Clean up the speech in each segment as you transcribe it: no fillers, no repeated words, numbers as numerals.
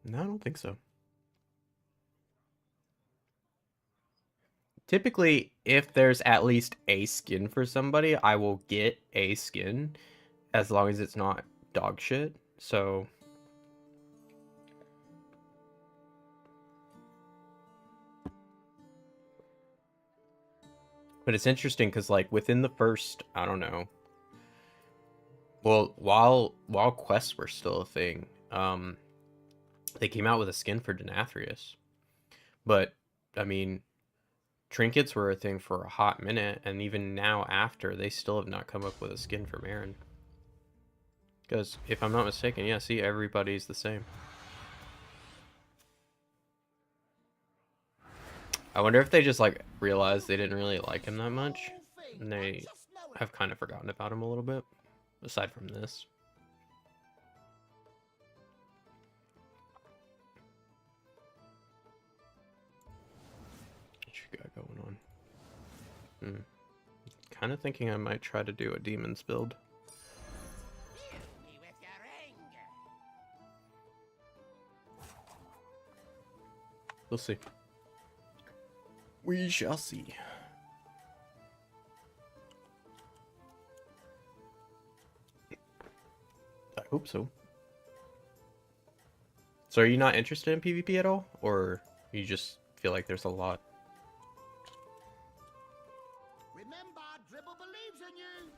No, I don't think so. Typically, if there's at least a skin for somebody, I will get a skin as long as it's not dog shit. So but it's interesting because like within the first, I don't know. Well, while quests were still a thing, they came out with a skin for Denathrius. But I mean, trinkets were a thing for a hot minute, and even now after, they still have not come up with a skin for Marin. Because if I'm not mistaken, yeah, see, everybody's the same. I wonder if they just like realized they didn't really like him that much, and they have kind of forgotten about him a little bit. Aside from this. What you got going on? Kind of thinking I might try to do a demons build. We'll see. We shall see. I hope so. So are you not interested in PvP at all? Or you just feel like there's a lot? Remember, Dribble believes in you.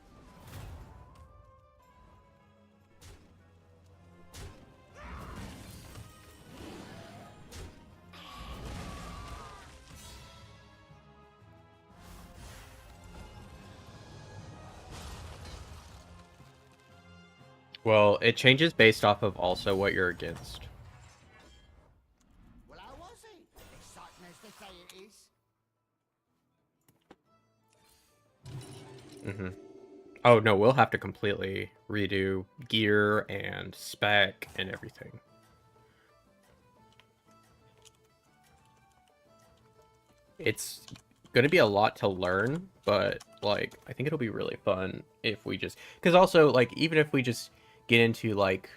Well, it changes based off of also what you're against. Well, how was it? Exciting as they say it is. Oh no, we'll have to completely redo gear and spec and everything. It's gonna be a lot to learn, but like I think it'll be really fun if we just because also like even if we just get into like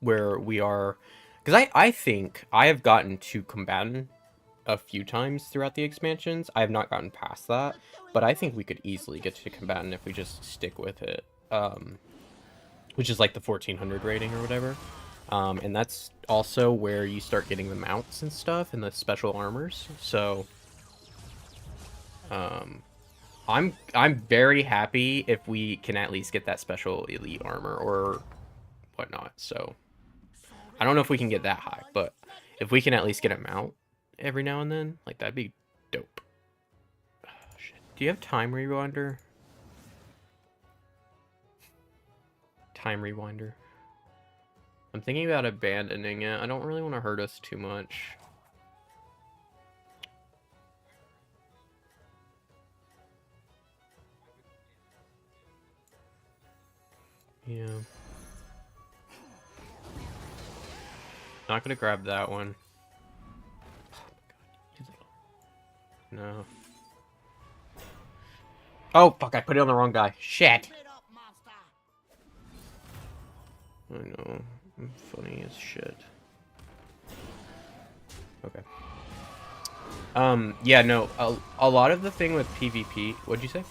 where we are because I think I have gotten to combatant a few times throughout the expansions. I have not gotten past that, but I think we could easily get to combatant if we just stick with it. Which is like the 1400 rating or whatever. And that's also where you start getting the mounts and stuff and the special armors. So I'm very happy if we can at least get that special elite armor or whatnot. So I don't know if we can get that high, but if we can at least get a mount every now and then, like that'd be dope. Oh, shit. Do you have time rewinder? Time rewinder. I'm thinking about abandoning it. I don't really want to hurt us too much. Yeah. Not gonna grab that one. No. Oh, fuck, I put it on the wrong guy. Shit. I know. I'm funny as shit. Okay. Yeah, no, a lot of the thing with PvP... What'd you say?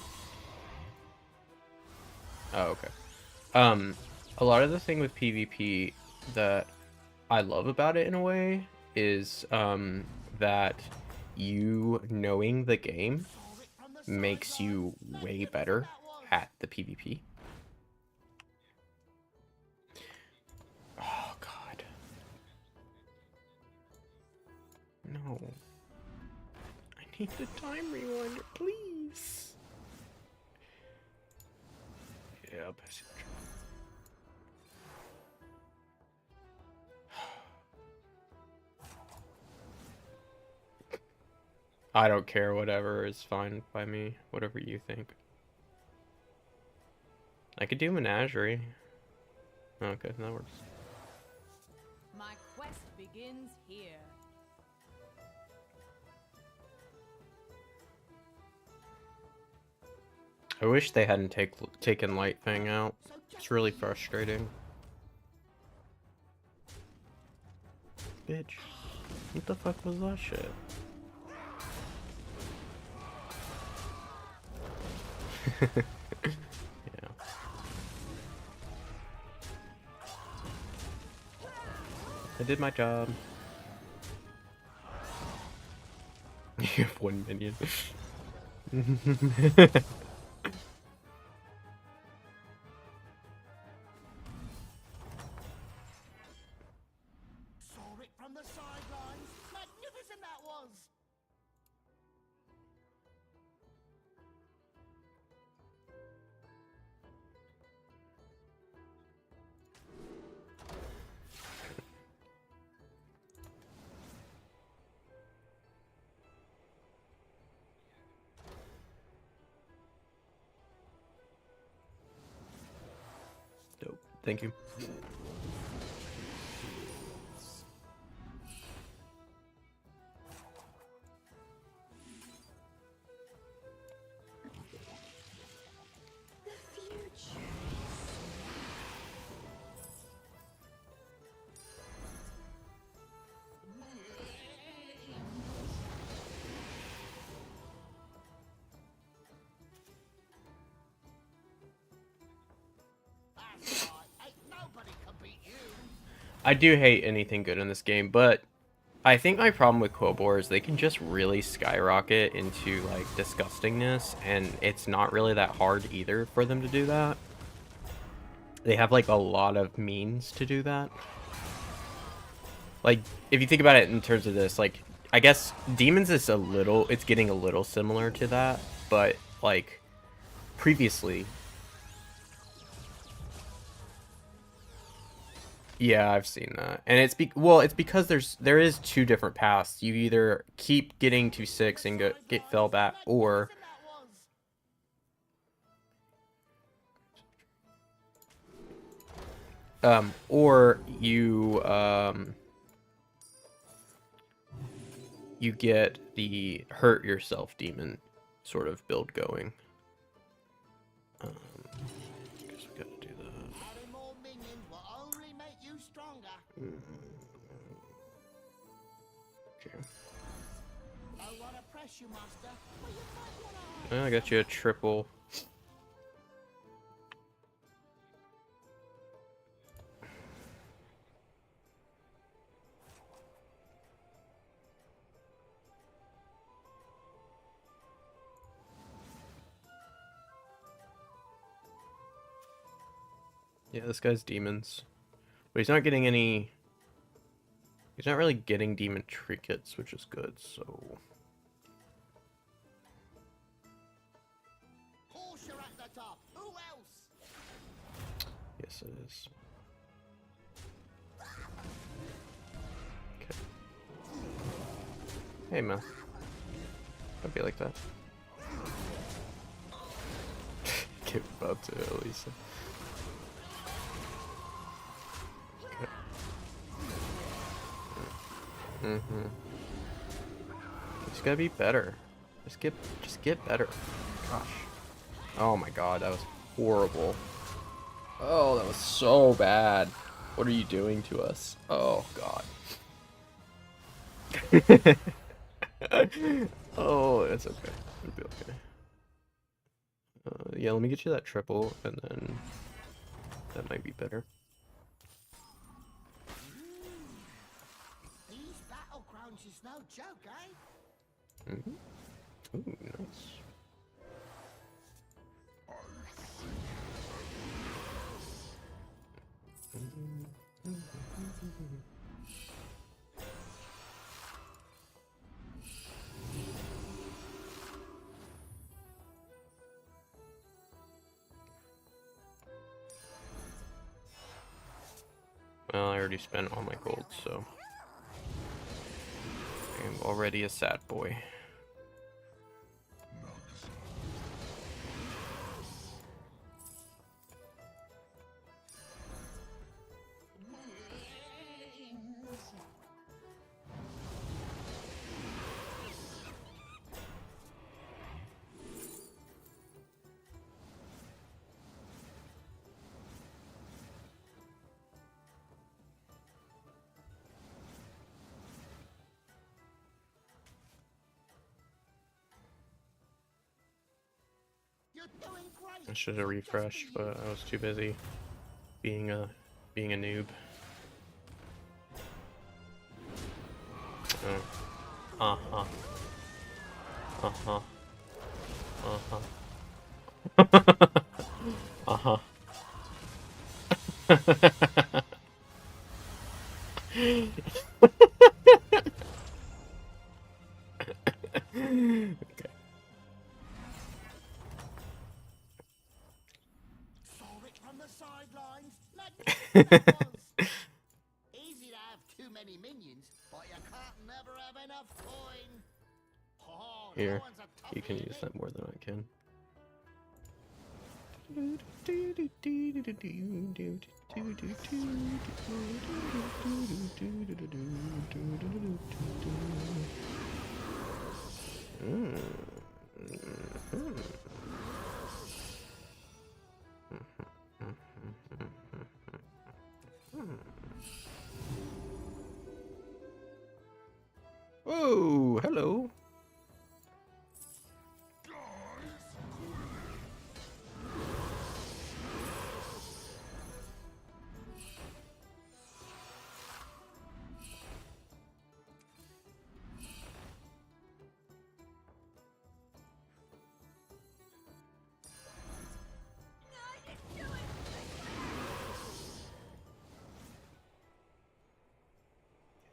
Oh, okay. A lot of the thing with PvP that I love about it in a way is, that you knowing the game makes you way better at the PvP. Oh, God. No. I need the time rewinder, please. Yep. I don't care, whatever is fine by me. Whatever you think. I could do Menagerie. Okay, that works. My quest begins here. I wish they hadn't taken Light Fang out. It's really frustrating. Bitch. What the fuck was that shit? Yeah. I did my job. You have 1 minion. Saw it from the sidelines. Magnificent that was. Dope. Thank you. The future. That's right. Ain't nobody can beat you. I do hate anything good in this game, but I think my problem with Quobor is they can just really skyrocket into like disgustingness, and it's not really that hard either for them to do that. They have like a lot of means to do that. Like, if you think about it in terms of this, like, I guess Demons is it's getting a little similar to that, but like previously. Yeah, I've seen that. And it's it's because there is two different paths. You either keep getting to 6 and get fell back, or you get the hurt yourself demon sort of build going. Guess we gotta do that. Having more minions will only make you stronger. Okay. Don't want to press you, master, but you might want to. I got you a triple. Yeah, this guy's demons. But he's not getting any... He's not really getting demon trinkets, which is good, so... Porsche at the top. Who else? Yes, it is. Okay. Hey, man. Don't be like that. Give up to Elisa. Okay. Just gotta be better. Just get better. Gosh. Oh my god, that was horrible. Oh, that was so bad. What are you doing to us? Oh god. Oh, it's okay. It'll be okay. Yeah, let me get you that triple, and then that might be better. These battlegrounds is no joke, eh? Ooh, nice. Well, I already spent all my gold, so I am already a sad boy. doing great. I should have refreshed, but I was too busy being a noob. Oh. Uh-huh. Uh-huh. Uh-huh. Uh-huh. Okay. Saw it from the sidelines. Magnificent that was. Easy to have too many minions, but you can't never have enough coin. Oh, that Here, one's a you can toughie, use isn't that more than I can. Oh, hello.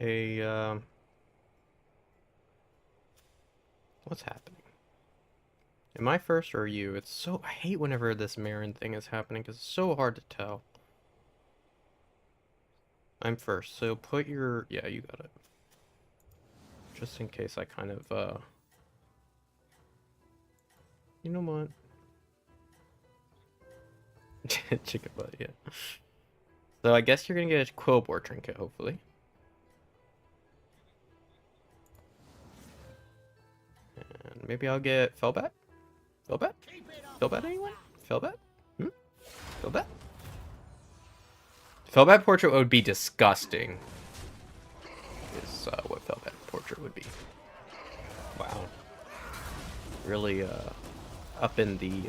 Hey, what's happening? Am I first or are you? It's so, I hate whenever this Marin thing is happening because it's so hard to tell. I'm first, so put your, yeah, you got it. Just in case I kind of, you know what? Chicken butt, yeah. So I guess you're gonna get a Quillbore trinket, hopefully. And maybe I'll get Fellbat? Fellbat? Fellbat anyone? Fellbat? Hmm? Fellbat? Fellbat portrait would be disgusting. Is what Fellbat portrait would be. Wow. Really up in the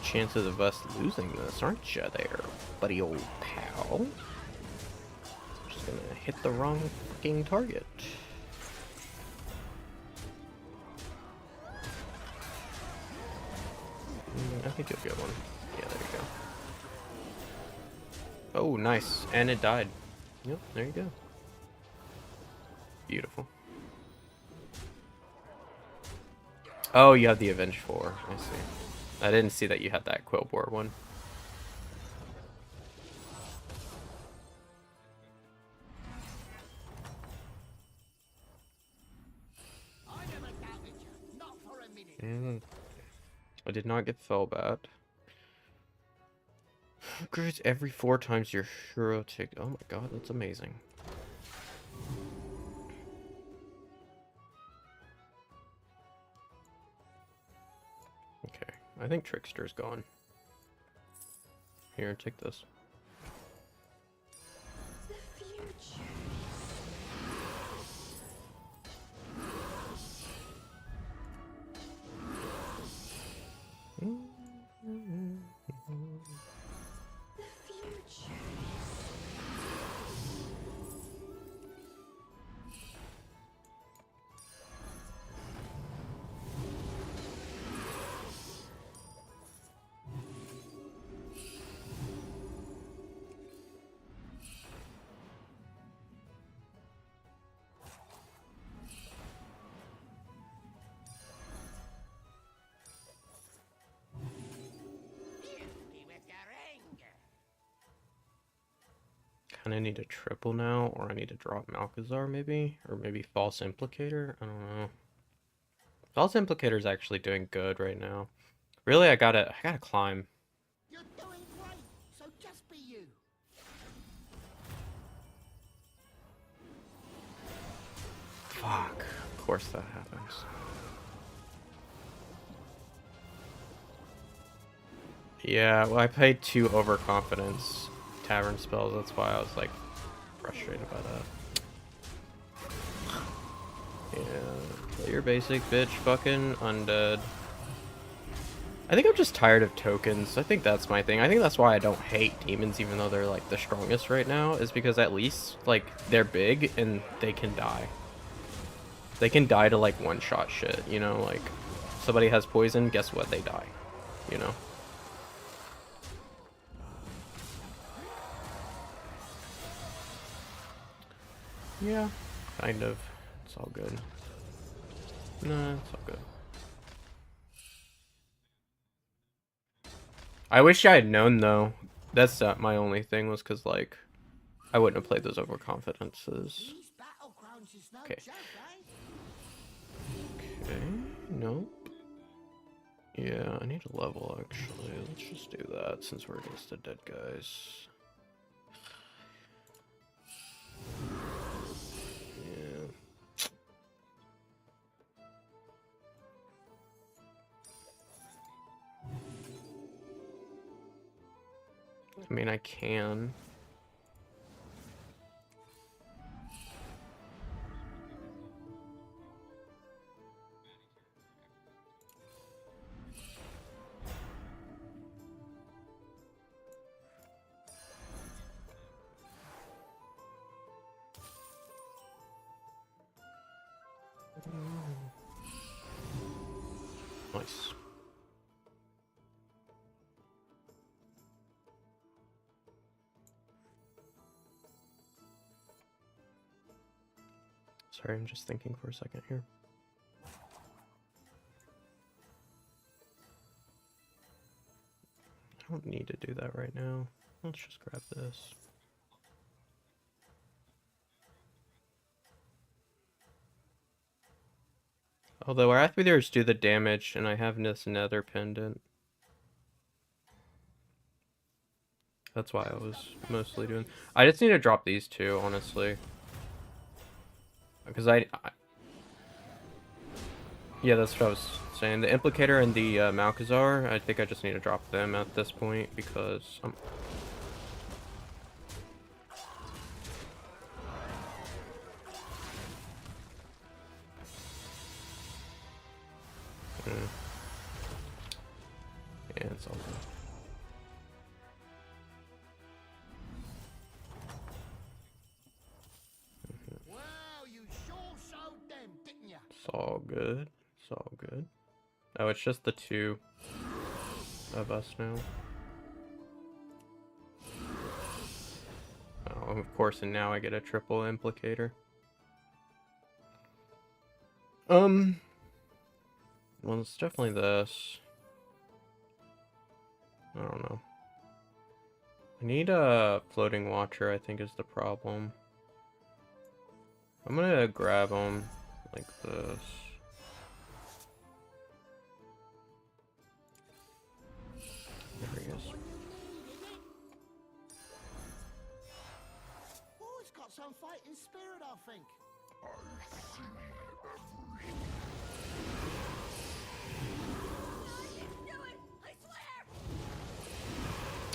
chances of us losing this, aren't you there, buddy old pal? Just gonna hit the wrong fucking target. I think you'll get one. Yeah, there you go. Oh, nice. And it died. Yep, there you go. Beautiful. Oh, you have the Avenge 4. I see. I didn't see that you had that Quillbore one. I never doubted you, not for a minute. I did not get Fellbat. Upgrades every 4 times your hero take. Oh my god, that's amazing. Okay, I think Trickster's gone. Here, take this. The future. The future. Beauty with your anger. Kinda need a triple now, or I need to drop Malchazar maybe? Or maybe False Implicator? I don't know. False Implicator's actually doing good right now. Really, I gotta climb. You're doing great, so just be you. Fuck. Of course that happens. Yeah, well, I played 2 overconfidence tavern spells. That's why I was like frustrated by that. Yeah, play your basic bitch, fucking undead. I think I'm just tired of tokens. I think that's my thing. I think that's why I don't hate demons, even though they're like the strongest right now, is because at least like they're big and they can die. They can die to like one-shot shit, you know, like somebody has poison, guess what? They die, you know. Yeah, kind of. It's all good. Nah, it's all good. I wish I had known though. That's my only thing was because like I wouldn't have played those overconfidences. These battlegrounds is no Okay. joke, eh? Okay. Nope. Yeah, I need a level actually. Let's just do that since we're against the dead guys. Yeah. I mean, I can. Nice. Sorry, I'm just thinking for a second here. I don't need to do that right now. Let's just grab this. Although our Athmeters do the damage, and I have this nether pendant. That's why I was mostly doing... I just need to drop these two, honestly. Because yeah, that's what I was saying. The Implicator and the Malkazar, I think I just need to drop them at this point, because I'm... Yeah, it's all good. Wow, you sure showed them, didn't ya? It's all good. It's all good. Oh, it's just the two of us now. Oh, of course, and now I get a triple Implicator. Well, it's definitely this. I don't know. I need a floating watcher, I think is the problem. I'm gonna grab him like this. There he is. Oh, it's got some fighting spirit, I think.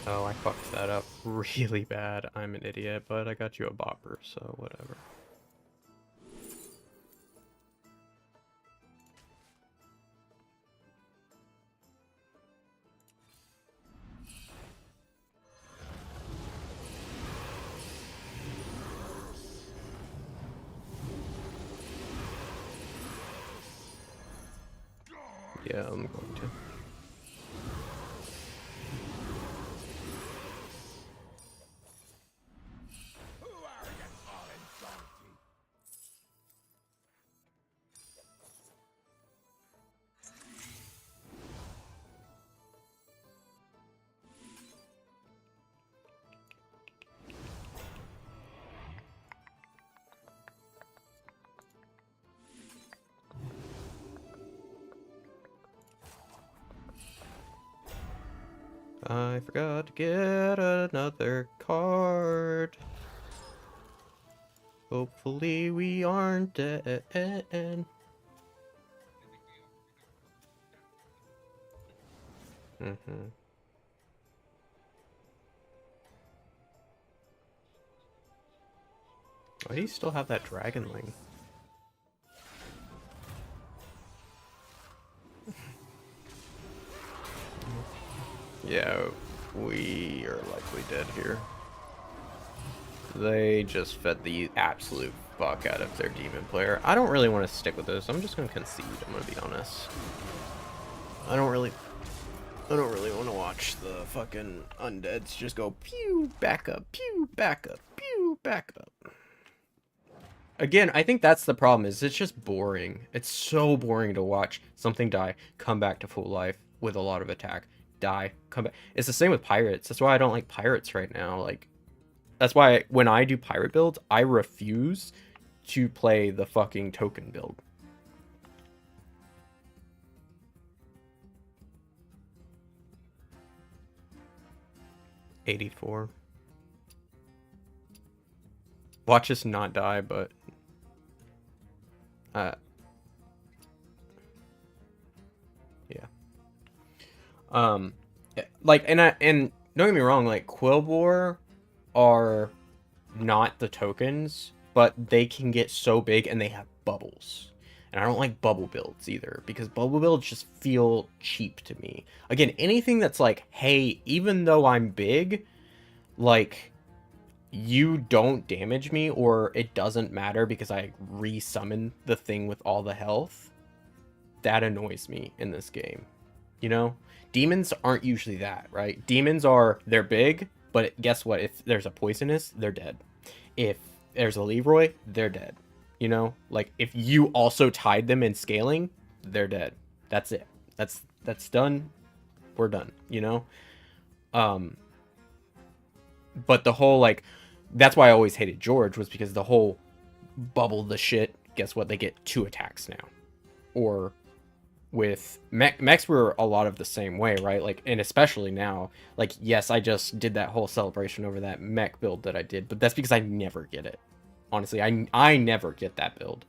Oh, I fucked that up really bad. I'm an idiot, but I got you a bopper, so whatever. Yeah, I'm going to. I forgot to get another card. Hopefully we aren't dead. Why do you still have that dragonling? Yeah, we are likely dead here. They just fed the absolute fuck out of their demon player. I don't really want to stick with this. I'm just gonna concede, I'm gonna be honest. I don't really want to watch the fucking undeads just go pew, back up, pew, back up, pew, back up. Again, I think that's the problem, is it's just boring. It's so boring to watch something die, come back to full life with a lot of attack, die, come back. It's the same with pirates. That's why I don't like pirates right now. Like, that's why when I do pirate builds, I refuse to play the fucking token build. $84. Watch us not die, but yeah. Like, and don't get me wrong, like Quillbore are not the tokens, but they can get so big and they have bubbles. And I don't like bubble builds either, because bubble builds just feel cheap to me. Again, anything that's like, hey, even though I'm big, like, you don't damage me, or it doesn't matter because I resummon the thing with all the health, that annoys me in this game. You know? Demons aren't usually that, right? Demons are, they're big, but guess what? If there's a poisonous, they're dead. If there's a Leroy, they're dead. You know? Like, if you also tied them in scaling, they're dead. That's it. That's done. We're done, you know? But the whole, like, that's why I always hated George, was because the whole bubble the shit, guess what? They get 2 attacks now. Or with mechs were a lot of the same way, right? Like, and especially now, like, yes, I just did that whole celebration over that mech build that I did, but that's because I never get it. Honestly, I never get that build.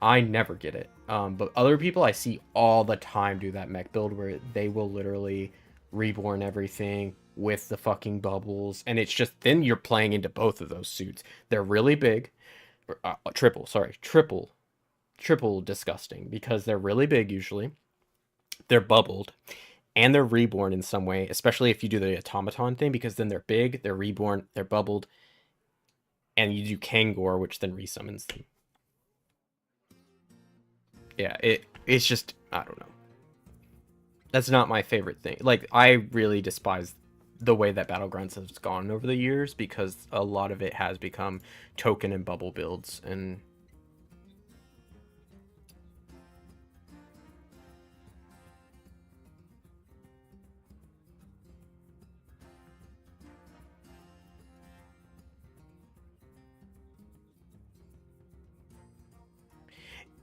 I never get it. But other people I see all the time do that mech build where they will literally reborn everything with the fucking bubbles, and it's just, then you're playing into both of those suits. They're really big, triple disgusting, because they're really big usually, they're bubbled, and they're reborn in some way, especially if you do the automaton thing, because then they're big, they're reborn, they're bubbled, and you do Kangor, which then resummons them. Yeah, it's just, I don't know. That's not my favorite thing. Like, I really despise the way that Battlegrounds has gone over the years, because a lot of it has become token and bubble builds, and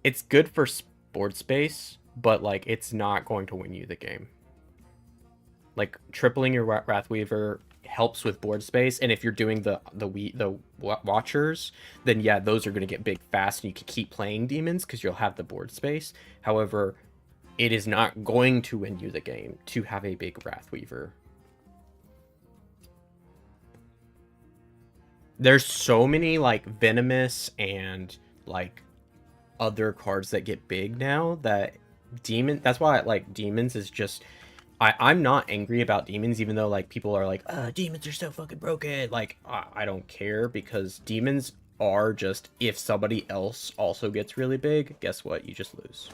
it's good for board space, but like, it's not going to win you the game. Like, tripling your Wrathweaver helps with board space, and if you're doing the Watchers, then yeah, those are going to get big fast, and you can keep playing demons because you'll have the board space. However, it is not going to win you the game to have a big Wrathweaver. There's so many, like, Venomous and, like, other cards that get big now that that's why, like, Demons is just, I'm not angry about Demons, even though, like, people are like, Demons are so fucking broken. Like, I don't care, because Demons are just, if somebody else also gets really big, guess what? You just lose.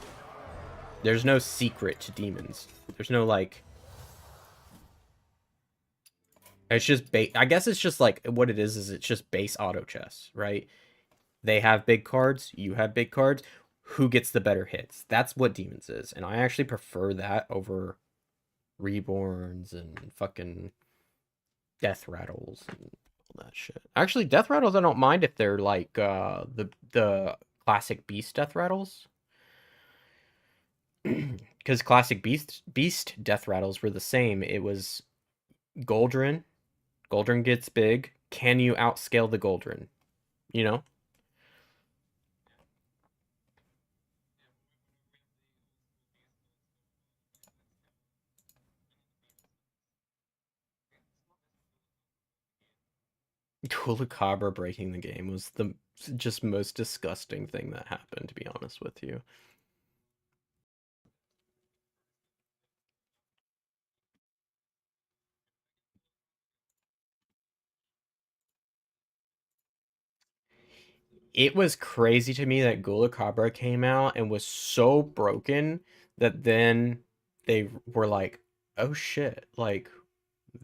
There's no secret to Demons. There's no, like, it's just I guess it's just, like, what it is it's just base auto chess, right? They have big cards, you have big cards. Who gets the better hits? That's what Demons is, and I actually prefer that over Reborns and fucking Death Rattles and all that shit. Actually, Death Rattles I don't mind if they're like the classic Beast Death Rattles. Because classic Beast Death Rattles were the same. It was Goldrin. Goldrin gets big. Can you outscale the Goldrin? You know? Kulakabra breaking the game was the just most disgusting thing that happened, to be honest with you. it was crazy to me that Gula Cabra came out and was so broken that then they were like, "Oh shit, like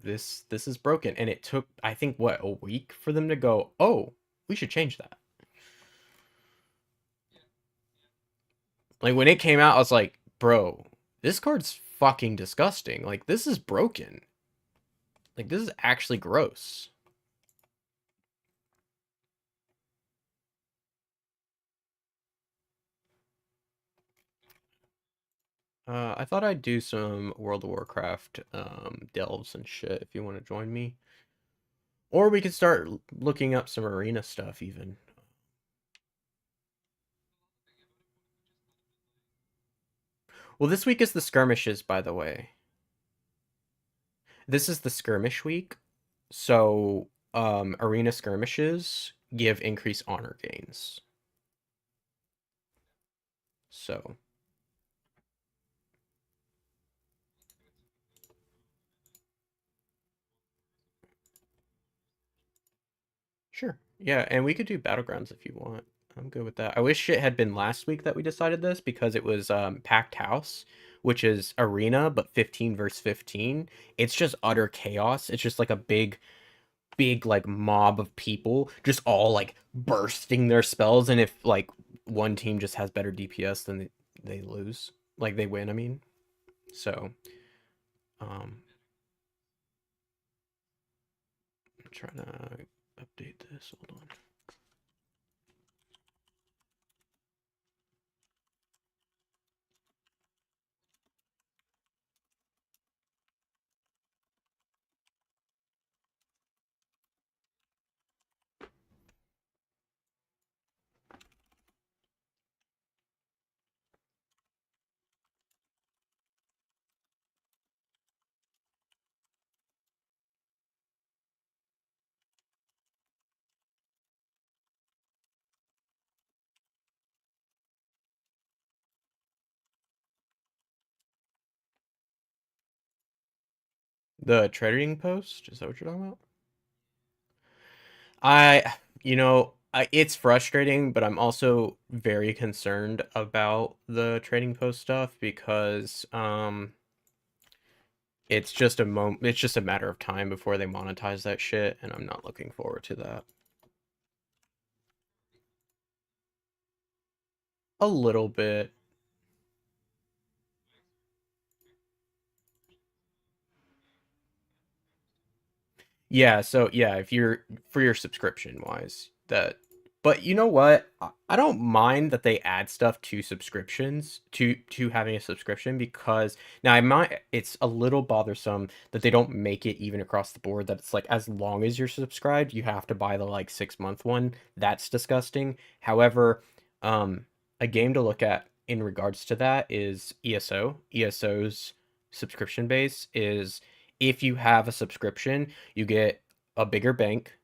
this is broken." And it took, I think, what, a week for them to go, "Oh, we should change that." Like when it came out, I was like, "Bro, this card's fucking disgusting. Like this is broken. Like this is actually gross." I thought I'd do some World of Warcraft delves and shit if you want to join me. Or we could start looking up some arena stuff even. Well, this week is the skirmishes, by the way. This is the skirmish week. So, arena skirmishes give increased honor gains. So, sure. Yeah, and we could do battlegrounds if you want. I'm good with that. I wish it had been last week that we decided this because it was packed house, which is arena but 15 versus 15. It's just utter chaos. It's just like a big like mob of people just all like bursting their spells, and if like one team just has better DPS, then they lose. Like they win, I mean. So, um I'm trying to update this. Hold on. The trading post, is that what you're talking about? I, it's frustrating, but I'm also very concerned about the trading post stuff because it's just a matter of time before they monetize that shit, and I'm not looking forward to that. A little bit. Yeah, so yeah, if you're for your subscription wise, that but you know what? I don't mind that they add stuff to subscriptions to having a subscription because now I might it's a little bothersome that they don't make it even across the board that it's like as long as you're subscribed, you have to buy the like 6 month one. That's disgusting. However, a game to look at in regards to that is ESO. ESO's subscription base is if you have a subscription you get a bigger bank,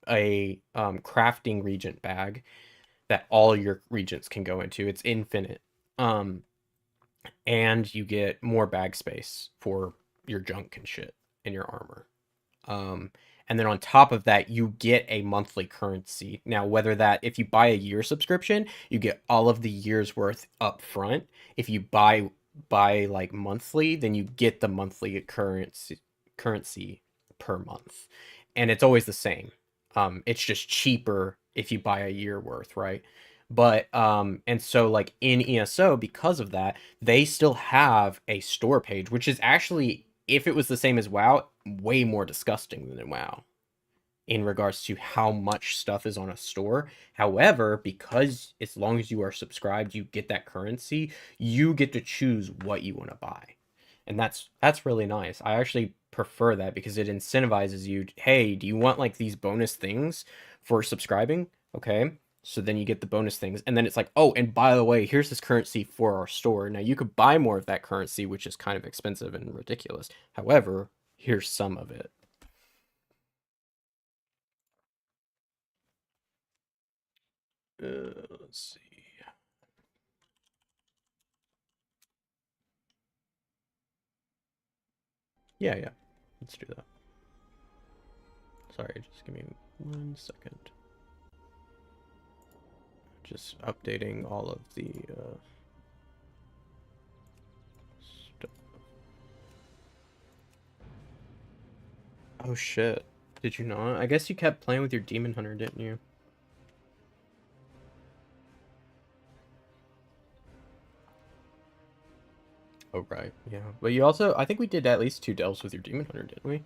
a crafting regent bag that all your regents can go into. It's infinite. Um, and you get more bag space for your junk and shit and your armor. Um, and then on top of that, you get a monthly currency. Now, whether that if you buy a year subscription, you get all of the year's worth up front. If you buy like monthly, then you get the monthly currency per month. And it's always the same. It's just cheaper if you buy a year worth, right? But and so like in ESO, because of that, they still have a store page, which is actually, if it was the same as WoW, way more disgusting than in WoW in regards to how much stuff is on a store. However, because as long as you are subscribed, you get that currency, you get to choose what you want to buy. And that's really nice. I actually prefer that because it incentivizes you, hey, do you want like these bonus things for subscribing? Okay. So then you get the bonus things. And then it's like, oh, and by the way, here's this currency for our store. Now you could buy more of that currency, which is kind of expensive and ridiculous. However, here's some of it. Let's see. Yeah, yeah. Let's do that. Sorry, just give me 1 second. Just updating all of the stuff. Oh shit. Did you not? I guess you kept playing with your demon hunter, didn't you? Oh right, yeah. But you also, I think we did at least 2 delves with your demon hunter, didn't we?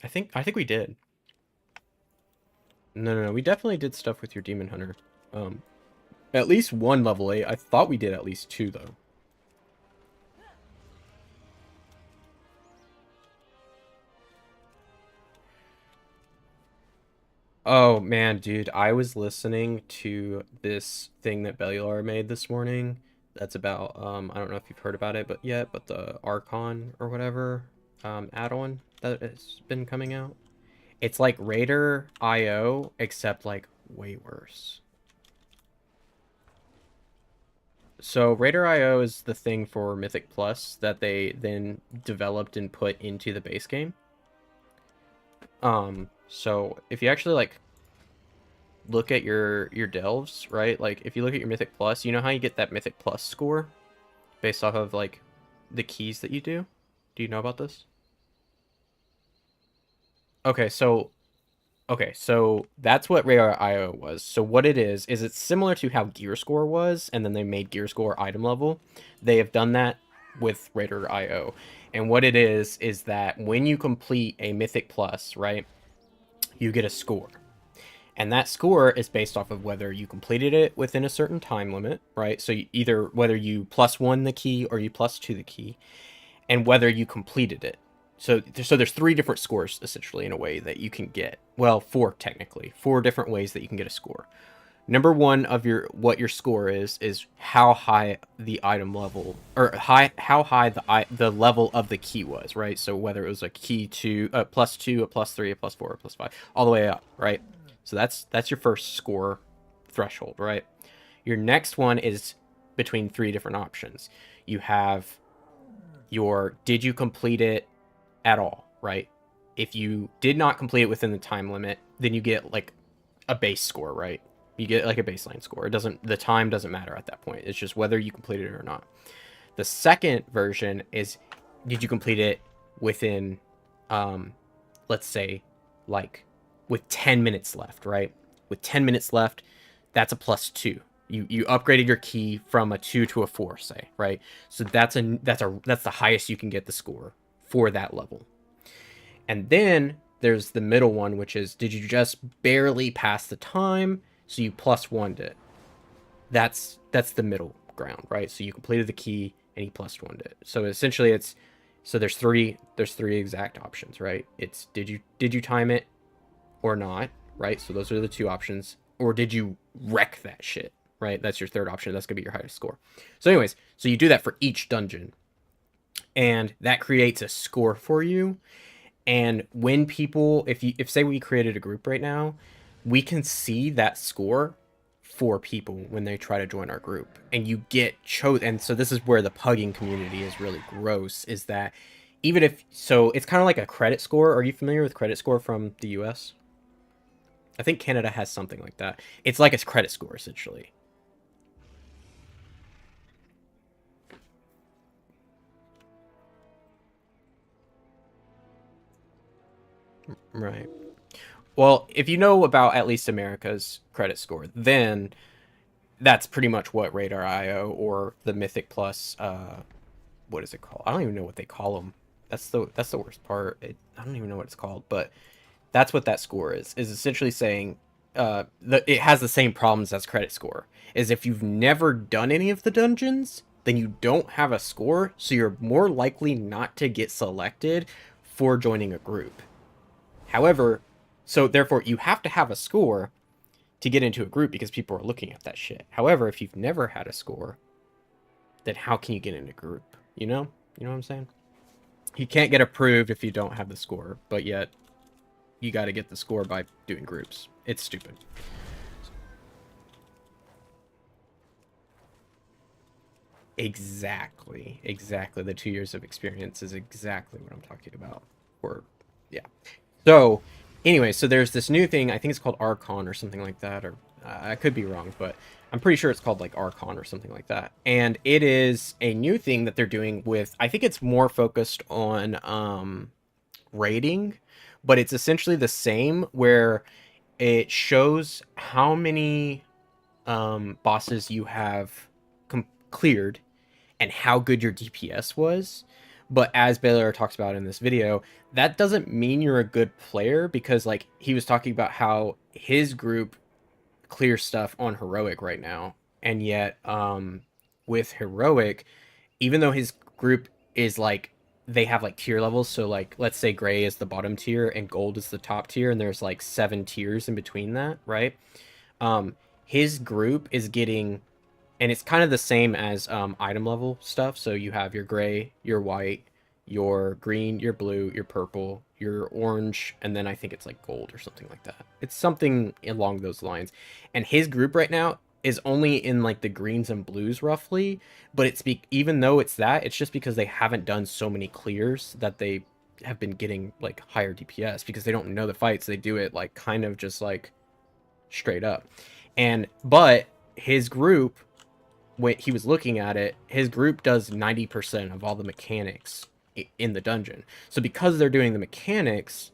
I think we did. No. We definitely did stuff with your demon hunter. Um, at least 1 level 8. I thought we did at least 2 though. Oh man, dude, I was listening to this thing that Bellular made this morning. That's about I don't know if you've heard about it, but the Archon or whatever add-on that has been coming out. It's like Raider IO except like way worse. So Raider IO is the thing for Mythic Plus that they then developed and put into the base game. So if you actually like look at your delves, right? Like if you look at your Mythic Plus, you know how you get that Mythic Plus score based off of like the keys that you do? Do you know about this? Okay, so that's what Radar IO was. So what it is it's similar to how Gear Score was, and then they made Gear Score item level. They have done that with Radar IO. And what it is that when you complete a Mythic Plus, right, you get a score. And that score is based off of whether you completed it within a certain time limit, right? So either whether you +1 the key or you +2 the key, and whether you completed it. So there's 3 different scores essentially in a way that you can get. Well, 4 technically, 4 different ways that you can get a score. Number 1 of what your score is how high the item level or how high the level of the key was, right? So whether it was a key to a +2, a +3, a +4, a +5, all the way up, right? So that's your first score threshold, right? Your next one is between 3 different options. You have your did you complete it at all, right? If you did not complete it within the time limit, then you get like a base score, right? You get like a baseline score. The time doesn't matter at that point. It's just whether you completed it or not. The second version is did you complete it within let's say like with 10 minutes left, right? With 10 minutes left, that's a +2. You upgraded your key from a 2 to a 4, say, right? So that's the highest you can get the score for that level. And then there's the middle one, which is did you just barely pass the time, so you +1'd it. That's the middle ground, right? So you completed the key and you +1'd it. So essentially there's three exact options, right? It's did you time it or not, right? So those are the 2 options. Or did you wreck that shit, right? That's your third option. That's gonna be your highest score. So anyways, so you do that for each dungeon, and that creates a score for you. And when people, if say we created a group right now, we can see that score for people when they try to join our group, and you get chosen. And so this is where the pugging community is really gross. Is that even if so, it's kind of like a credit score. Are you familiar with credit score from the U.S.? I think Canada has something like that. It's like a credit score essentially. Right. Well, if you know about at least America's credit score, then that's pretty much what Radar IO or the Mythic Plus. What is it called? I don't even know what they call them. That's the worst part. I don't even know what it's called, but that's what that score is. Is essentially saying it has the same problems as credit score. Is if you've never done any of the dungeons, then you don't have a score, so you're more likely not to get selected for joining a group. However, so therefore you have to have a score to get into a group because people are looking at that shit. However, if you've never had a score, then how can you get into a group? You know? You know what I'm saying? You can't get approved if you don't have the score, but yet you got to get the score by doing groups. It's stupid. Exactly. The 2 years of experience is exactly what I'm talking about. Or, yeah. So, Anyway, so there's this new thing. I think it's called Archon or something like that, or I could be wrong, but I'm pretty sure it's called like Archon or something like that. And it is a new thing that they're doing with. I think it's more focused on rating, but it's essentially the same where it shows how many bosses you have cleared and how good your DPS was. But as Baylor talks about in this video, that doesn't mean you're a good player because, like, he was talking about how his group clears stuff on heroic right now, and yet, with heroic, even though his group is like they have like tier levels, so like let's say gray is the bottom tier and gold is the top tier, and there's like 7 tiers in between that, right? His group is getting, and it's kind of the same as item level stuff. So you have your gray, your white, your green, your blue, your purple, your orange, and then I think it's like gold or something like that. It's something along those lines. And his group right now is only in like the greens and blues roughly, but even though it's that, it's just because they haven't done so many clears that they have been getting like higher DPS because they don't know the fights. They do it like kind of just like straight up. And but his group, when he was looking at it, his group does 90% of all the mechanics in the dungeon. So because they're doing the mechanics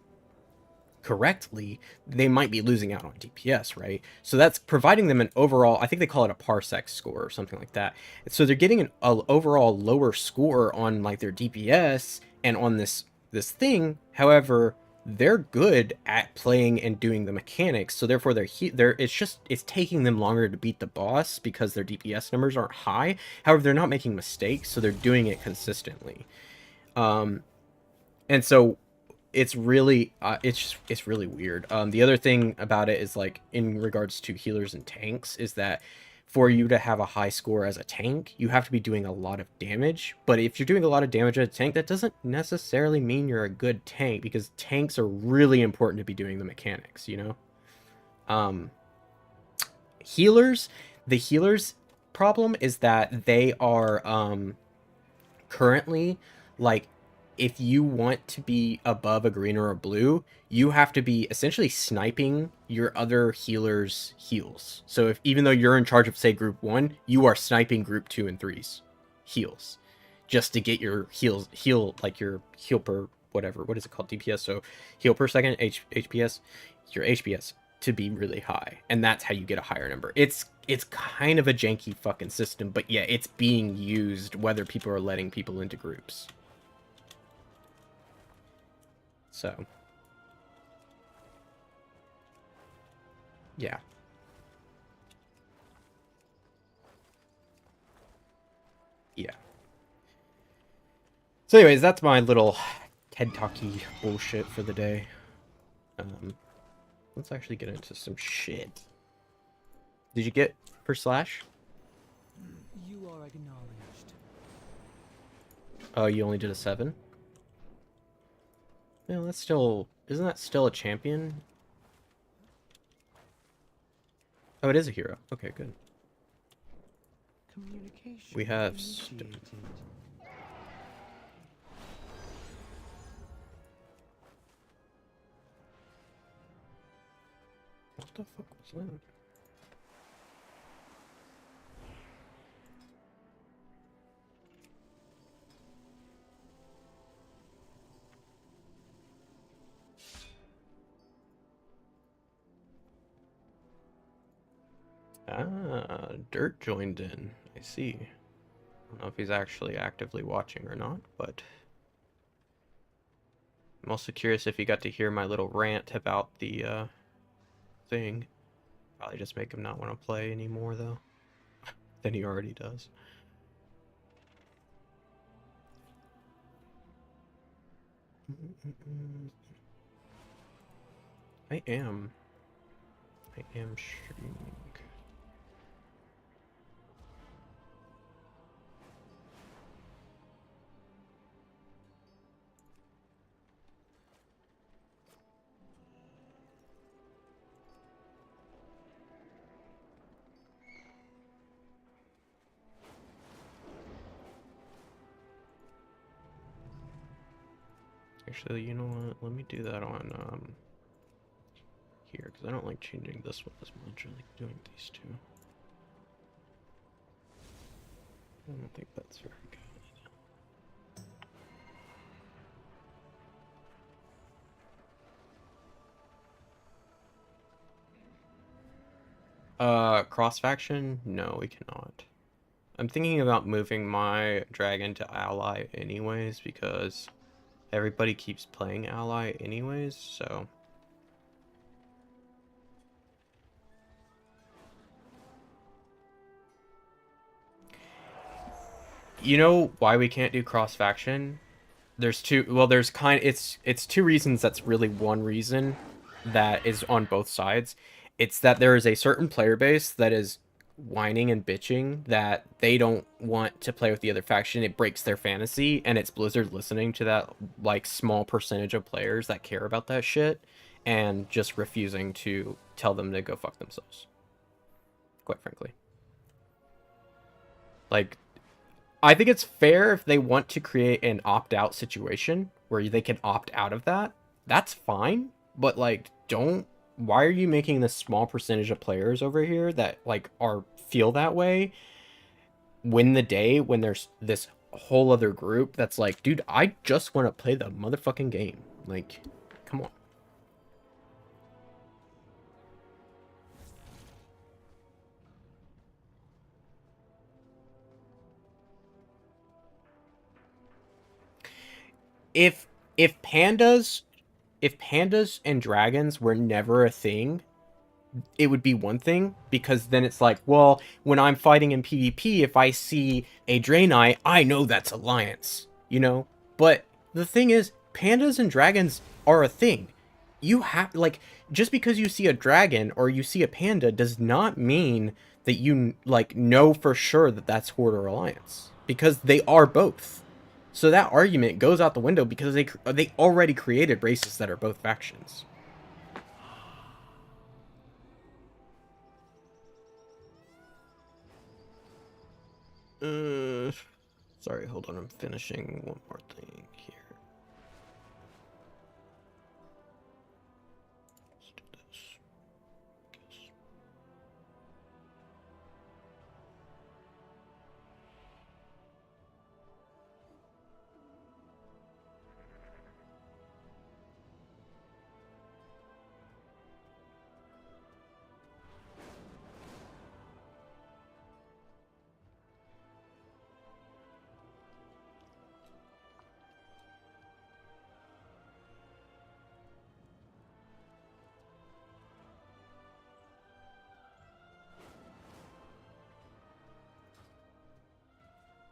correctly, they might be losing out on DPS, right? So that's providing them an overall, I think they call it a parsec score or something like that. So they're getting an overall lower score on like their DPS and on this thing. However, they're good at playing and doing the mechanics, so therefore it's taking them longer to beat the boss because their DPS numbers aren't high. However, they're not making mistakes, so they're doing it consistently. And so it's really it's really weird. The other thing about it is like in regards to healers and tanks is that for you to have a high score as a tank, you have to be doing a lot of damage. But if you're doing a lot of damage as a tank, that doesn't necessarily mean you're a good tank because tanks are really important to be doing the mechanics, you know? Healers, the healers problem is that they are currently like if you want to be above a green or a blue, you have to be essentially sniping your other healers' heals. So if even though you're in charge of say group 1, you are sniping group 2 and 3's heals just to get your heal like your heal per whatever, what is it called, DPS, so heal per second, HPS, your HPS to be really high, and that's how you get a higher number. It's kind of a janky fucking system, but yeah, it's being used whether people are letting people into groups. So, yeah. Yeah. So anyways, that's my little TED Talky bullshit for the day. Let's actually get into some shit. Did you get per slash? You are acknowledged. Oh, you only did a 7? Yeah, that's still... Isn't that still a champion? Oh, it is a hero. Okay, good. Communication We have... initiated. What the fuck was that? Ah, Dirt joined in. I see. I don't know if he's actually actively watching or not, but I'm also curious if he got to hear my little rant about the thing. Probably just make him not want to play anymore, though, than he already does. I am streaming. Actually, you know what? Let me do that on here because I don't like changing this one as much. I like doing these two. I don't think that's very good. Cross faction? No, we cannot. I'm thinking about moving my dragon to ally anyways because everybody keeps playing ally anyways, so. You know why we can't do cross faction? There's two, well, there's it's two reasons. That's really one reason that is on both sides. It's that there is a certain player base that is whining and bitching that they don't want to play with the other faction. It breaks their fantasy, and it's Blizzard listening to that like small percentage of players that care about that shit and just refusing to tell them to go fuck themselves. Quite frankly. Like, I think it's fair if they want to create an opt-out situation where they can opt out of that. That's fine, but like, don't. Why are you making this small percentage of players over here that like feel that way win the day when there's this whole other group that's like, dude, I just want to play the motherfucking game. Like, come on. If if pandas if pandas and dragons were never a thing, it would be one thing, because then it's like, well, when I'm fighting in PvP, if I see a Draenei, I know that's Alliance, you know? But the thing is, pandas and dragons are a thing. You have, like, just because you see a dragon or you see a panda does not mean that you, like, know for sure that that's Horde or Alliance, because they are both. So that argument goes out the window because they already created races that are both factions. Sorry, hold on, I'm finishing one more thing here. Let's do this.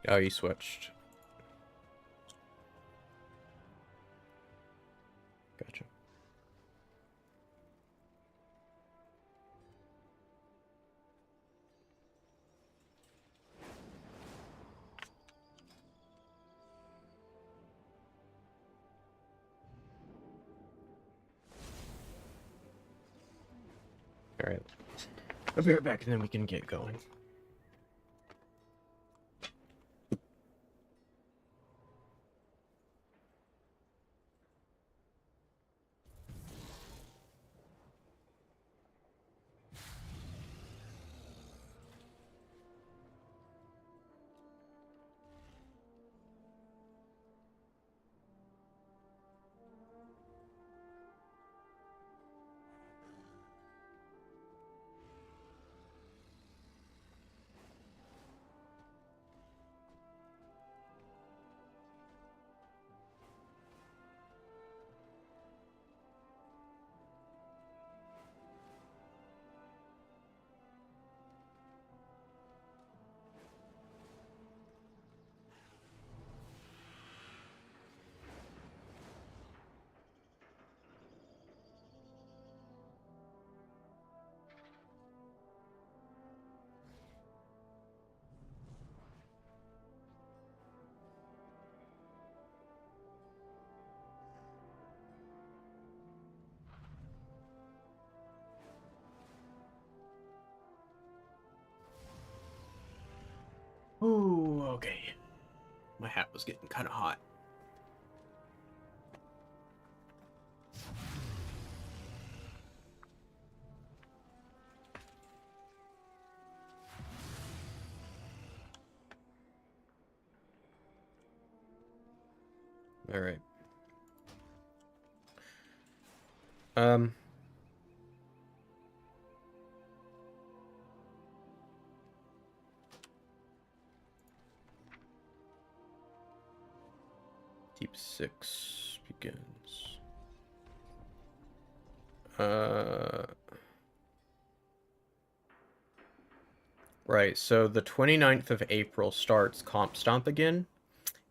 Oh, you switched. Gotcha. Alright. I'll be right back and then we can get going. Ooh, okay. My hat was getting kind of hot. All right. Um. Deep 6 begins. Right, so the 29th of April starts Comp Stomp again,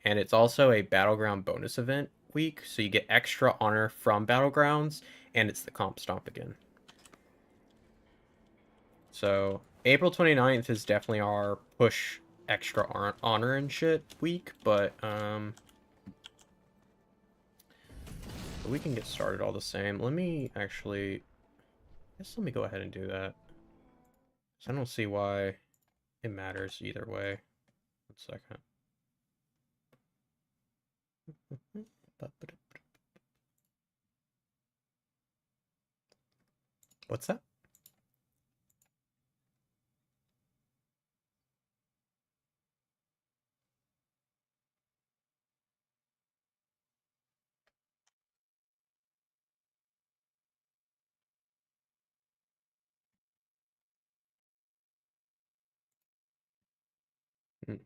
and it's also a Battleground bonus event week, so you get extra honor from Battlegrounds, and it's the Comp Stomp again. So April 29th is definitely our push extra honor and shit week, but we can get started all the same. Let me actually, I guess let me go ahead and do that. So I don't see why it matters either way. 1 second. What's that? Hmm.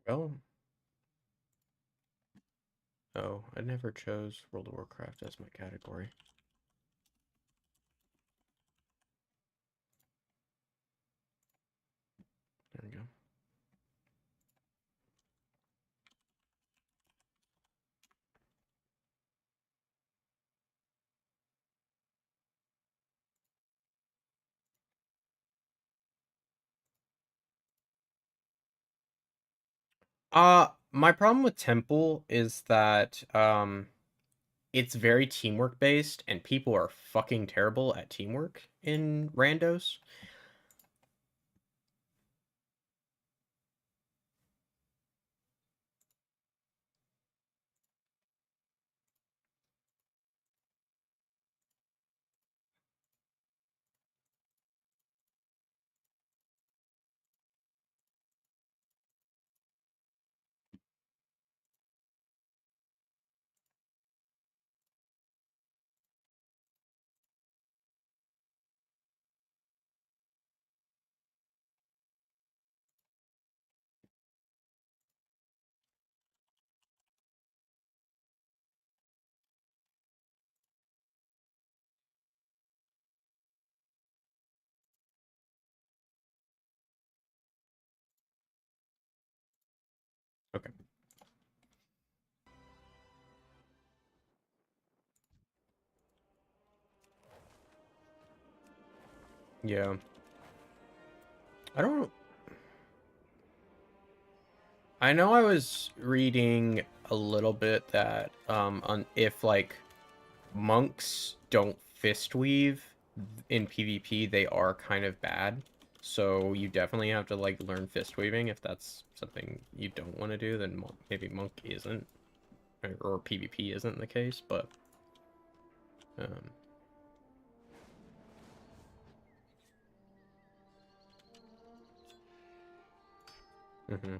Well, oh, I never chose World of Warcraft as my category. There we go. My problem with Temple is that it's very teamwork based and people are fucking terrible at teamwork in randos. Okay. Yeah. I don't I know I was reading a little bit that on if like monks don't fist weave in PvP, they are kind of bad. So you definitely have to like learn fist weaving if that's something you don't want to do, then maybe monk isn't or PvP isn't the case, but um mhm.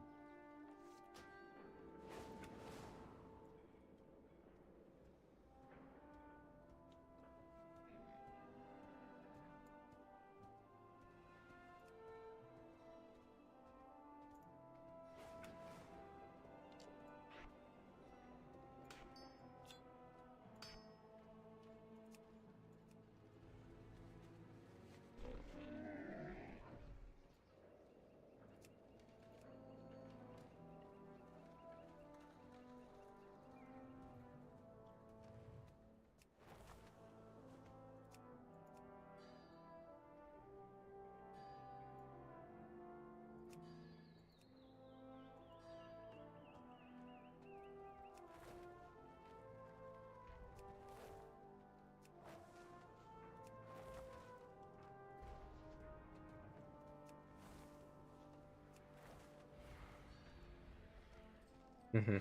Mm-hmm.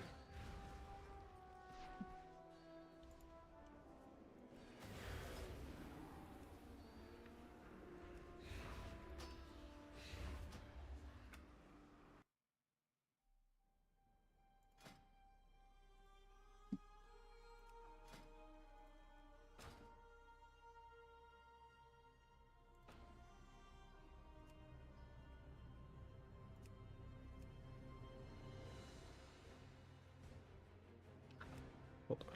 Hold on.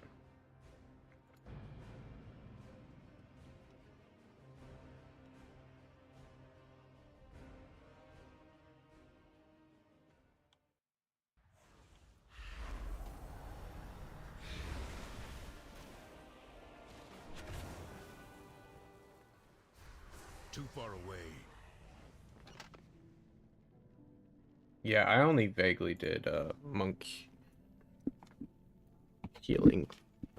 Too far away. Yeah, I only vaguely did monk healing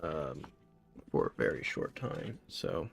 um, for a very short time, so.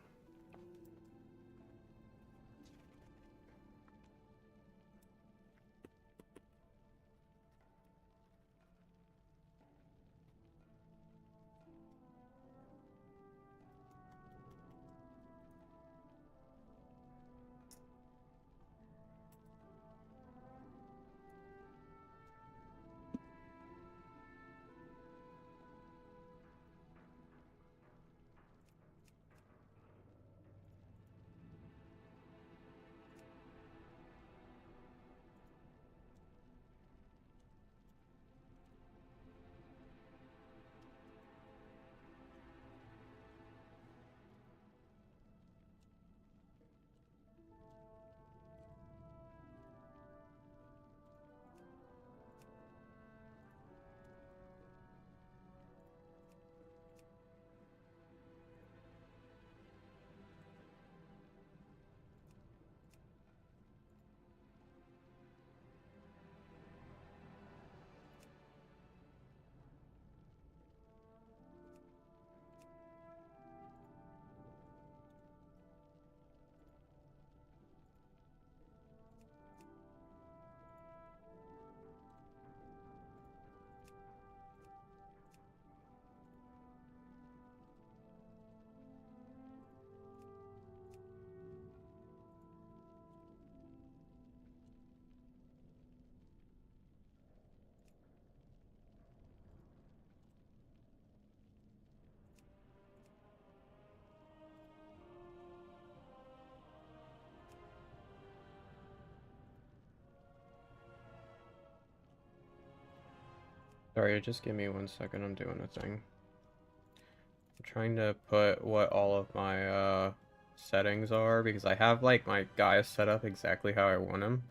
Sorry, just give me 1 second, I'm doing a thing. I'm trying to put what all of my settings are, because I have like my guys set up exactly how I want them,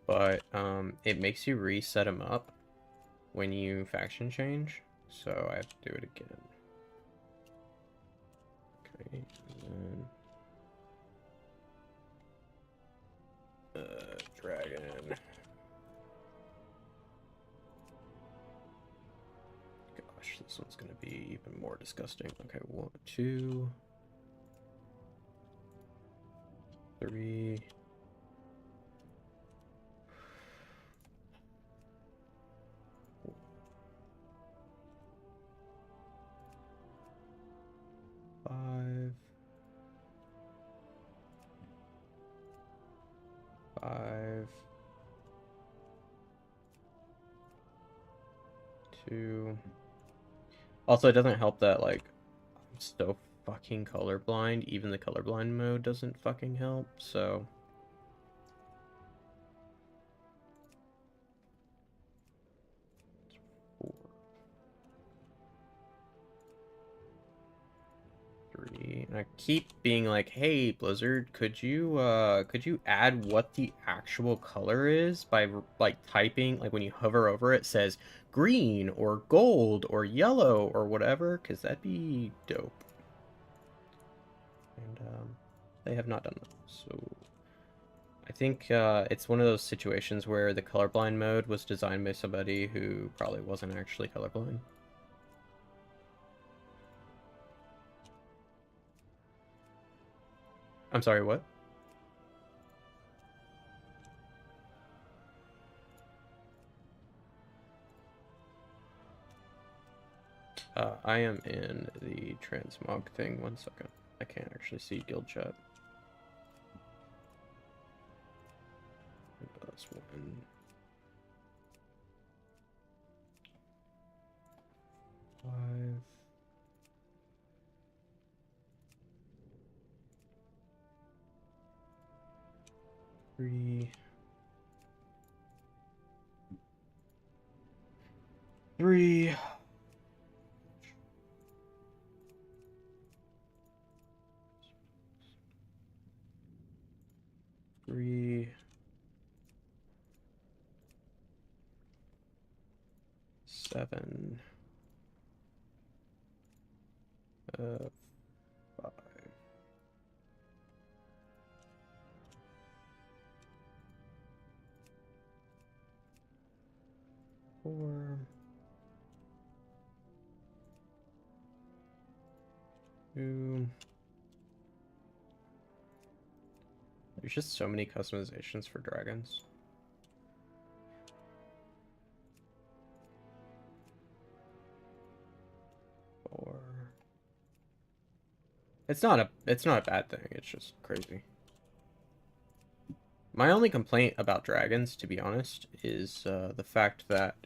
but it makes you reset them up when you faction change, so I have to do it again. Okay, and then dragon. Gosh, this one's gonna be even more disgusting. Okay, 1, 2, 3. 5, 5, 2. Also, it doesn't help that, like, I'm so fucking colorblind. Even the colorblind mode doesn't fucking help, so. Four, 3. And I keep being like, hey, Blizzard, could you add what the actual color is by, like, typing, like, when you hover over it, says green or gold or yellow or whatever, because that'd be dope. And they have not done that, so I think it's one of those situations where the colorblind mode was designed by somebody who probably wasn't actually colorblind. I'm sorry, what? I am in the transmog thing. 1 second. I can't actually see guild chat. That's one. Five. Three. Three. Three. 7. 5. 4. 2. There's just so many customizations for dragons. 4. It's not a bad thing. It's just crazy. My only complaint about dragons, to be honest, is the fact that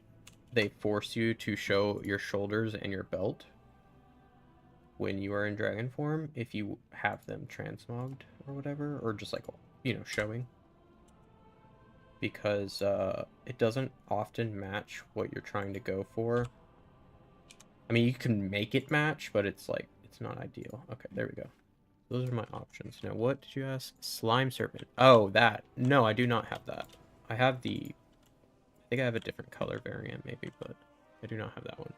they force you to show your shoulders and your belt when you are in dragon form if you have them transmogged or whatever, or just like, you know, showing. Because it doesn't often match what you're trying to go for. I mean, you can make it match, but it's like, it's not ideal. Okay, there we go. Those are my options. Now, what did you ask? Slime Serpent. Oh, that. No, I do not have that. I have the... I think I have a different color variant, maybe, but I do not have that one.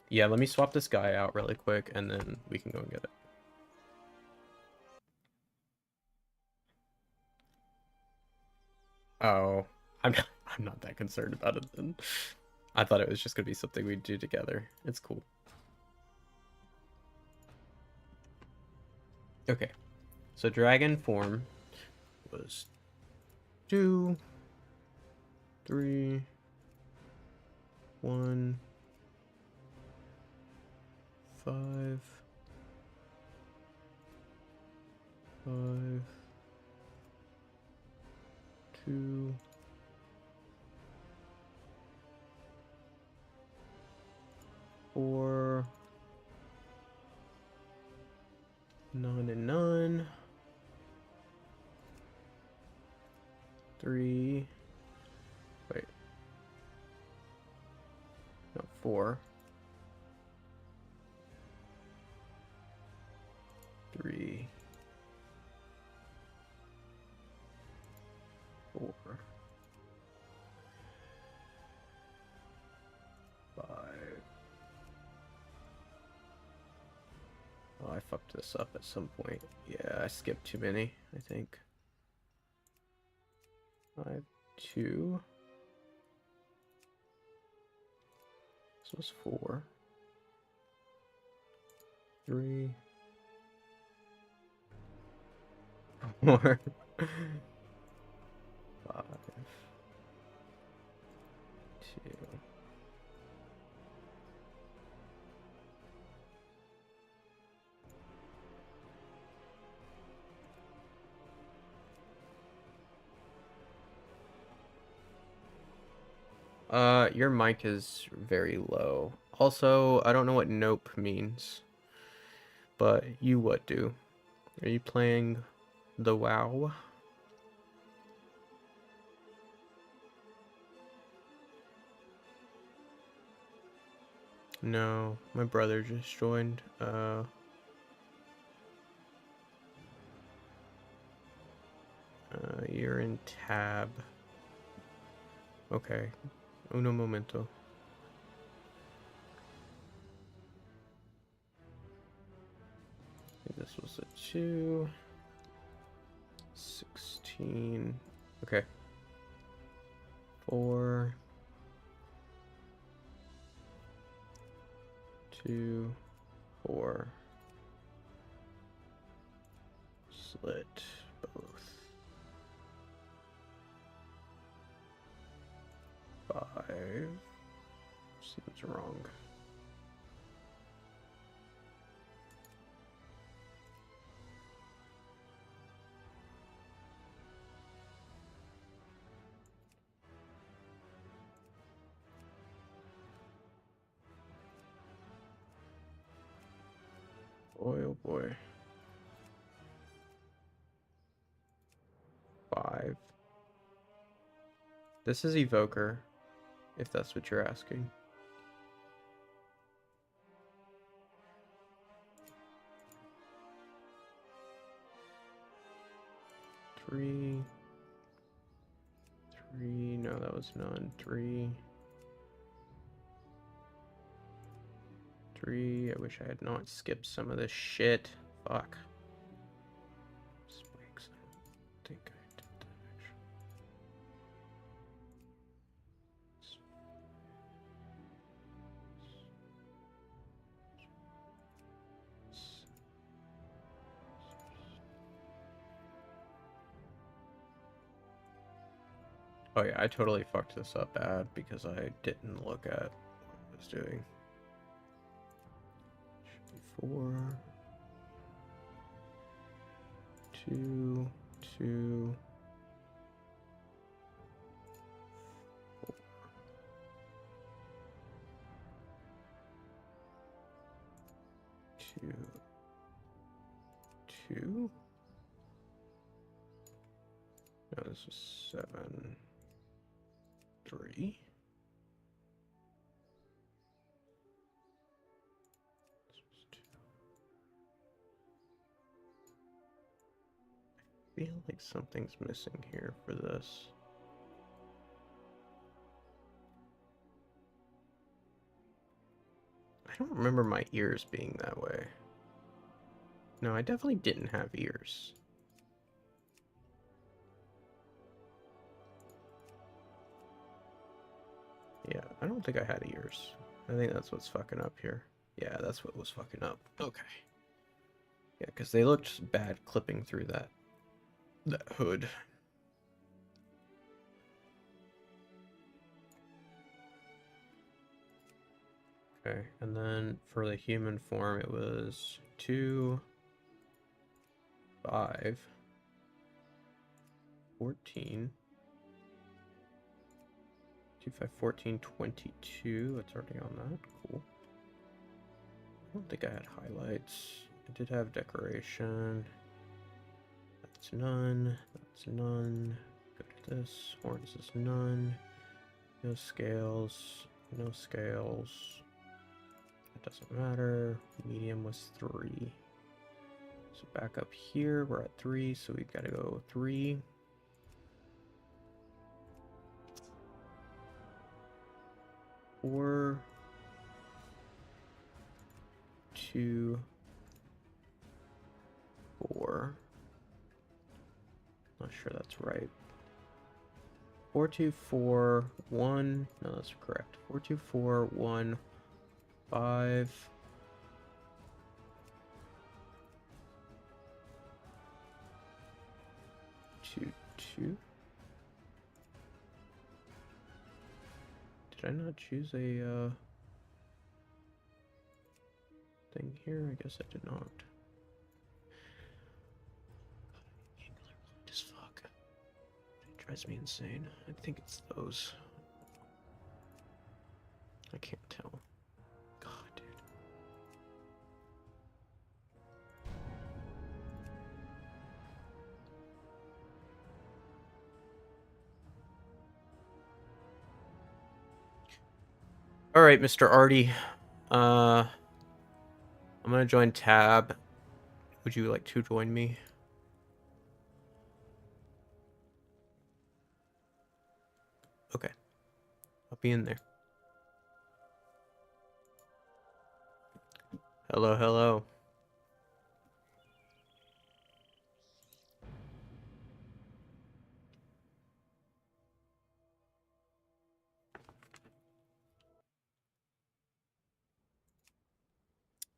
Yeah, let me swap this guy out really quick, and then we can go and get it. Oh, I'm not that concerned about it then. I thought it was just going to be something we'd do together. It's cool. Okay, so dragon form was 2, 3, 1, 5, 5, 2, 4, none and none. 3. Wait. No, 4. 3. 4. 5. Oh, I fucked this up at some point. Yeah, I skipped too many, I think. 5, 2. This was 4. 3. 4. 5. 2. Your mic is very low. Also, I don't know what nope means, but you what do? Are you playing the WoW? No, my brother just joined. You're in tab. Okay. Uno momento. I think this was a 2. 16. Okay. 4. 2. 4. Slit both. 5. Seems It's wrong. Boy, oh boy. 5. This is Evoker, if that's what you're asking. Three. No, that was none. 3. 3. I wish I had not skipped some of this shit. Fuck. Spikes. I don't think I did that actually. Oh yeah, I totally fucked this up bad because I didn't look at what I was doing. Should be 4, 2, 2, 4, 2, 2. No, this was 7, 3. This was 2. I feel like something's missing here for this. I don't remember my ears being that way. No, I definitely didn't have ears. Yeah, I don't think I had ears. I think that's what's fucking up here. Yeah, that's what was fucking up. Okay. Yeah, because they looked bad clipping through that hood. Okay, and then for the human form, it was 2, 5, 14, 2, 5, 14, 22. It's already on that. Cool. I don't think I had highlights. I did have decoration. That's none. That's none. Go to this. Horns is none. No scales. No scales. It doesn't matter. Medium was 3. So back up here, we're at 3, so we've got to go 3. 4. 2. 4. Not sure that's right. 4, 2, 4, 1. No, that's correct. 4, 2, 4, 1, 5. 2, 2. Did I not choose a thing here? I guess I did not. As fuck. It drives me insane. I think it's those. I can't tell. God, dude. All right, Mr. Artie. I'm gonna join tab. Would you like to join me? Okay. I'll be in there. Hello, hello.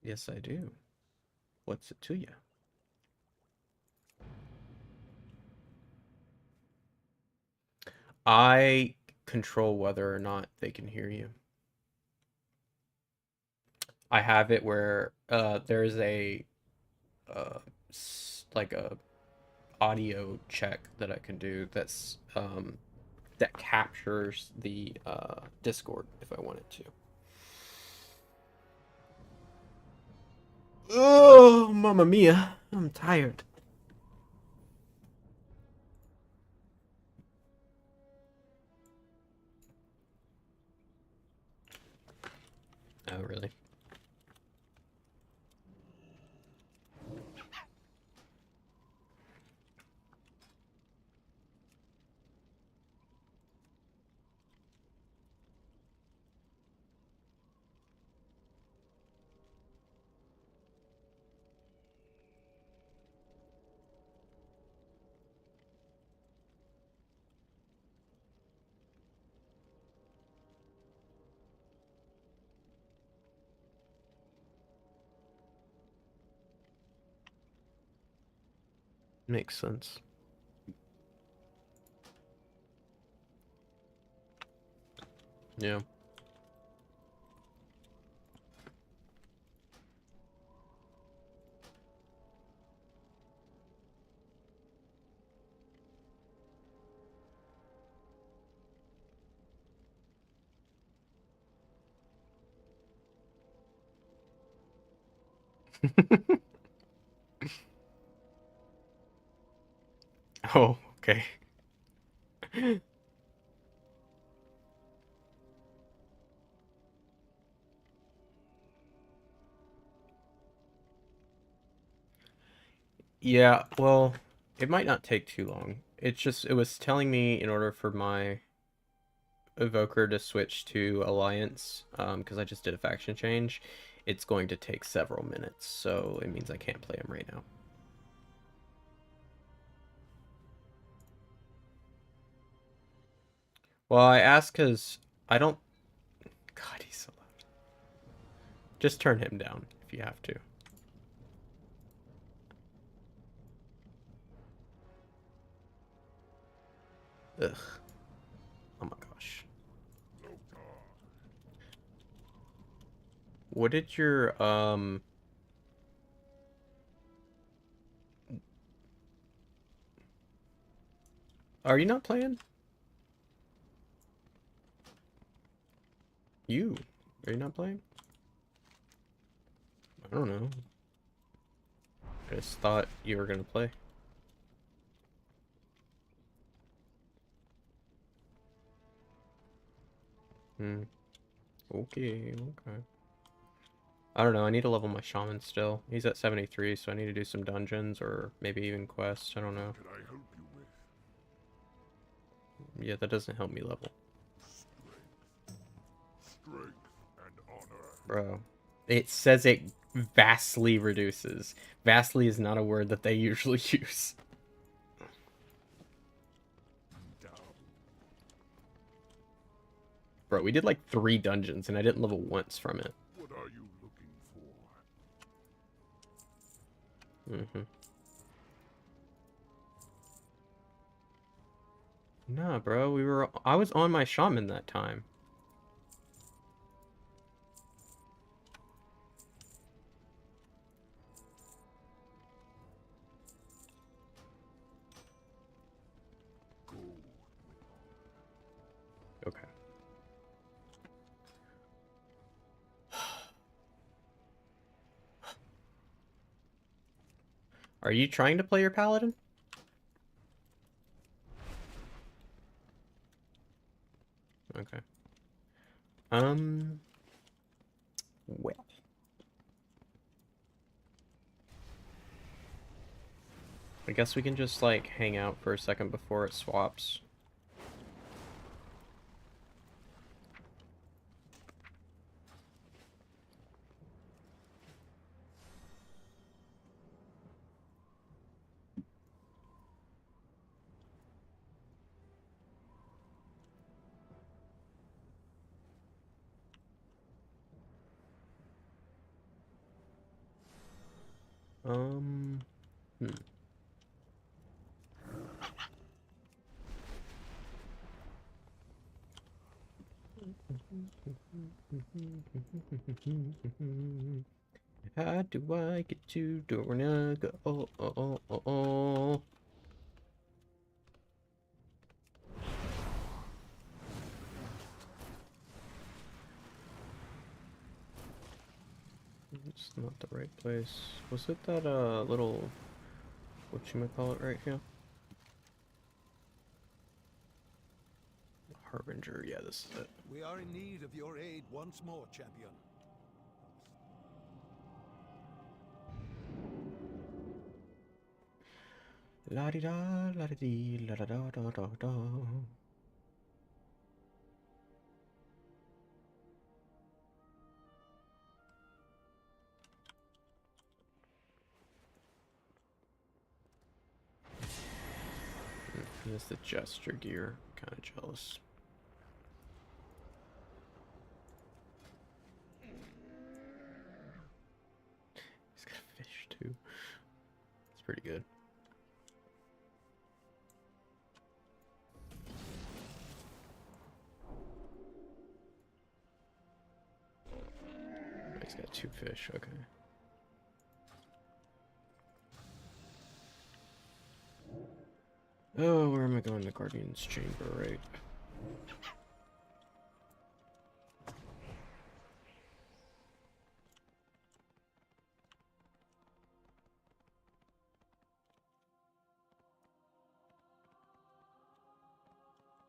Yes, I do. What's it to you? I control whether or not they can hear you. I have it where there's a like a audio check that I can do that captures the Discord if I wanted to. Oh, Mamma Mia. I'm tired. Oh, really? Makes sense. Yeah. Oh, okay. Yeah, well, it might not take too long. It was telling me in order for my Evoker to switch to Alliance, because I just did a faction change, it's going to take several minutes, so it means I can't play him right now. Well, I asked because I don't... God, he's so loud. Just turn him down if you have to. Ugh. Oh my gosh. What did your, Are you not playing? You? Are you not playing? I don't know. I just thought you were gonna play. Hmm. Okay, okay. I don't know, I need to level my shaman still. He's at 73, so I need to do some dungeons or maybe even quests. I don't know. Can I help you with? Yeah, that doesn't help me level. Strength and honor. Bro. It says it vastly reduces. Vastly is not a word that they usually use. Down. Bro, we did like 3 dungeons and I didn't level once from it. What are you looking for? Mm-hmm. Nah, bro, I was on my shaman that time. Go. Okay. Are you trying to play your paladin? Okay. Well. I guess we can just, like, hang out for a second before it swaps. Hmm. How do I get to Dornaga? Oh, oh, oh, oh, oh. It's not the right place. Was it that little whatchamacallit right here? Harbinger, yeah, this is it. We are in need of your aid once more, champion. La di da, la di dee, la da da da da da. Here's the gesture gear. Kind of jealous. He's got a fish too. It's pretty good. He's got 2 fish. Okay. Oh, where am I going? The Guardian's Chamber, right?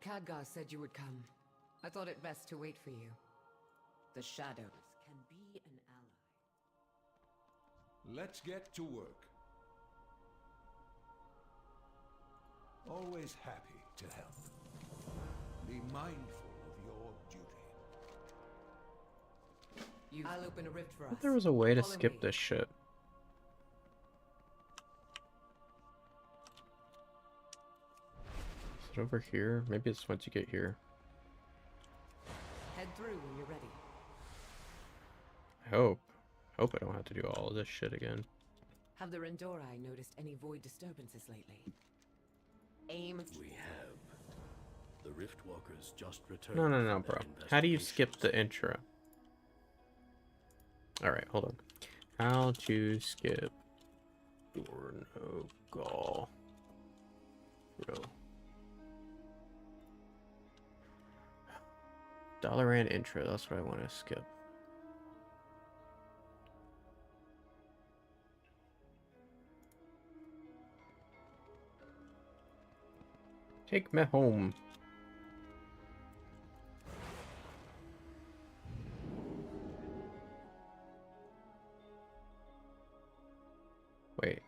Khadgar said you would come. I thought it best to wait for you. The shadows can be an ally. Let's get to work. Always happy to help. Be mindful of your duty. I'll open a rift for I us. thought there was a way to Follow skip me. this shit. Is it over here? Maybe it's once you get here. Head through when you're ready. I hope. Hope I don't have to do all of this shit again. Have the Rendorai noticed any void disturbances lately? Aim. We have. The Riftwalkers just returned. No, from bro. their How do you skip the investigations. intro? Alright, hold on. How to skip Dornogal. Bro. Dalaran intro, that's what I want to skip. Take me home. Wait.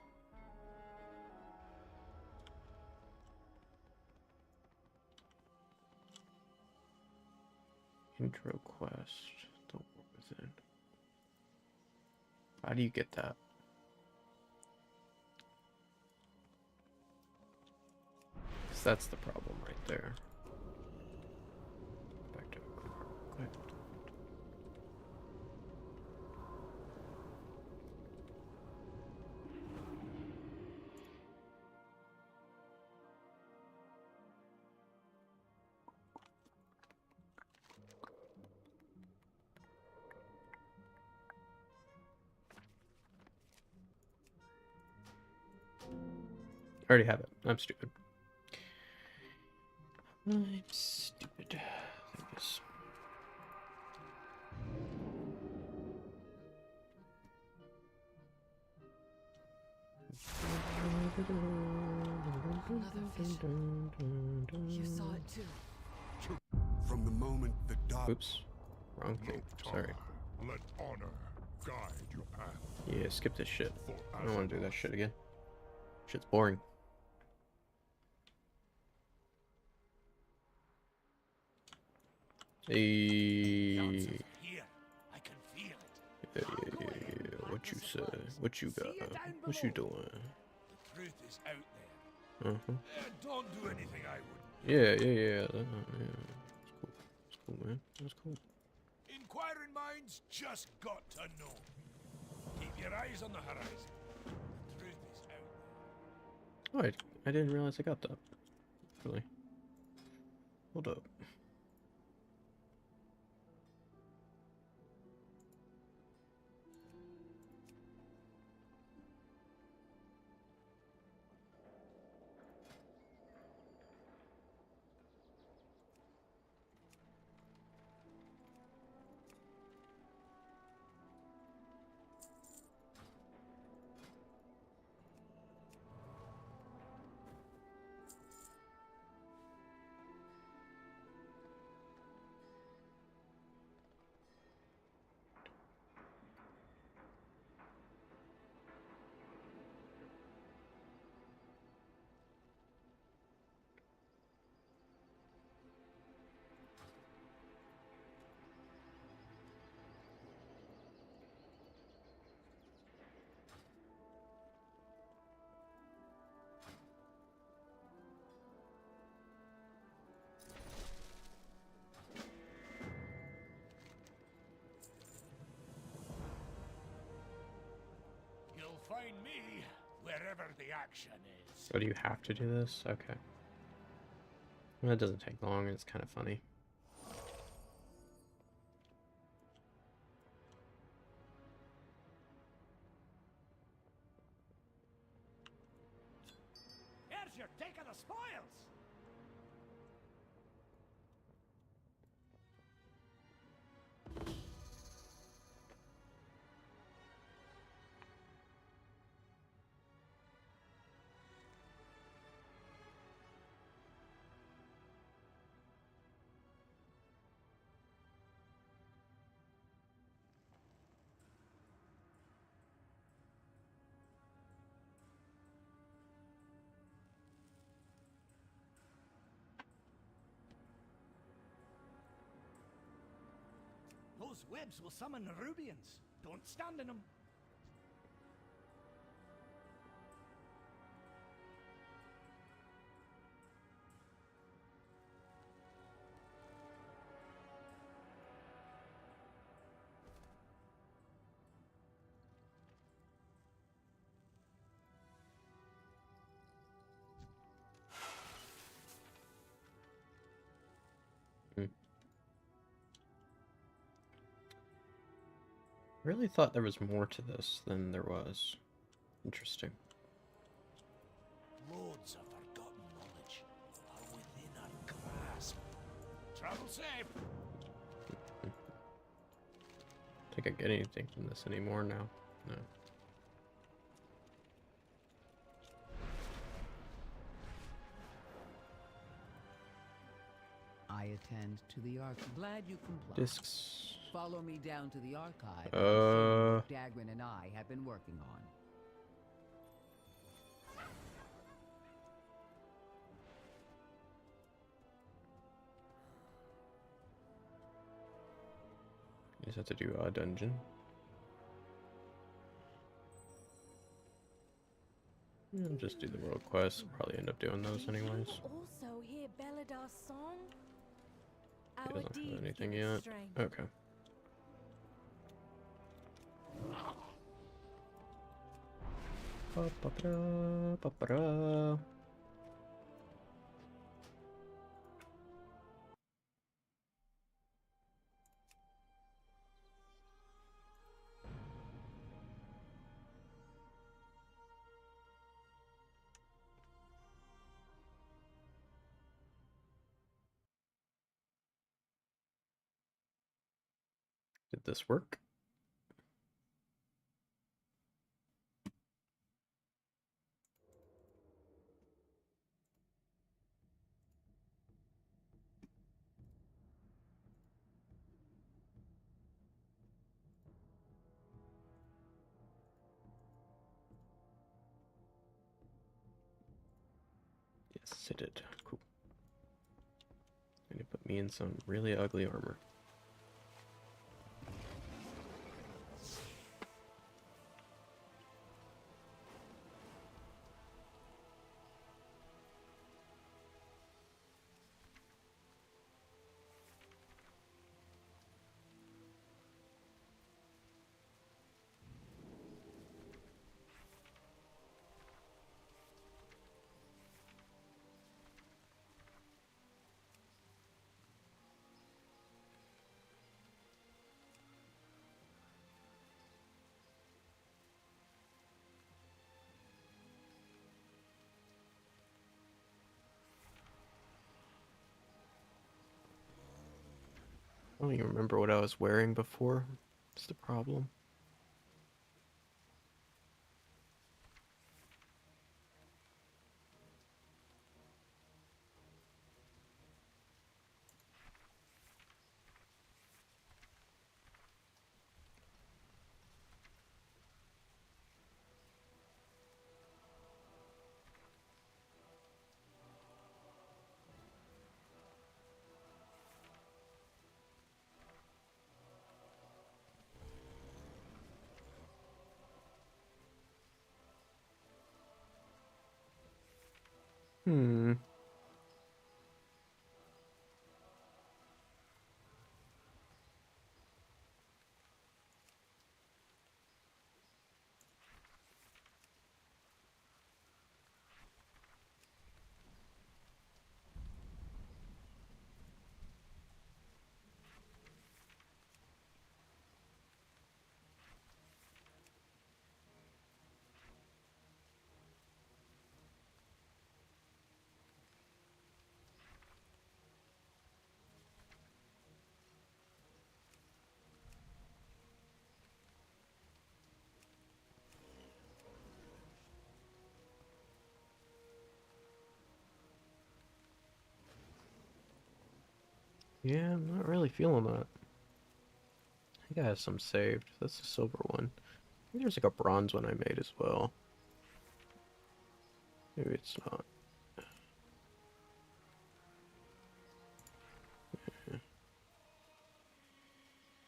Intro quest. The War Within. How do you get that? 'Cause that's the problem right there. Back to quick. I already have it. I'm stupid. I'm stupid. I guess. You saw it too. From the moment the dark Oops. Wrong thing. Sorry. let honor guide your path. Yeah, skip this shit. For I don't want to do that shit again. Shit's boring. Hey. Here, I can feel it. Yeah. What you say? What you got? What you doing? The truth is out there. Uh-huh. Don't do anything I wouldn't. Yeah. That's cool. That's cool, man. That's cool. Inquiring minds just got to know. Keep your eyes on the horizon. The truth is out there. Oh, I didn't realize I got that. Really. Hold up. find me wherever the action is. Oh, do you have to do this? Okay. Well, it doesn't take long. It's kind of funny. Here's your take of the spoils. Those webs will summon the Rubians. Don't stand in them. I really thought there was more to this than there was. Interesting. Loads of forgotten knowledge are within our grasp. Travel safe. Think I get anything from this anymore now? No. I attend to the archive. Glad you complied. Discs. Follow me down to the archive. and I'll show you what Dagrin and I have been working on. You just have to do a dungeon. I'll just do the world quests. Probably end up doing those anyways. Also hear Beladar's song? He Our doesn't deeds have anything give us yet. strength. Okay. Ba-ba-da, ba-ba-da. Did this work? Yes, it did. Cool. And it put me in some really ugly armor. I don't even remember what I was wearing before. That's the problem. Hmm. Yeah, I'm not really feeling that. I think I have some saved. That's the silver one. I think there's like a bronze one I made as well. Maybe it's not.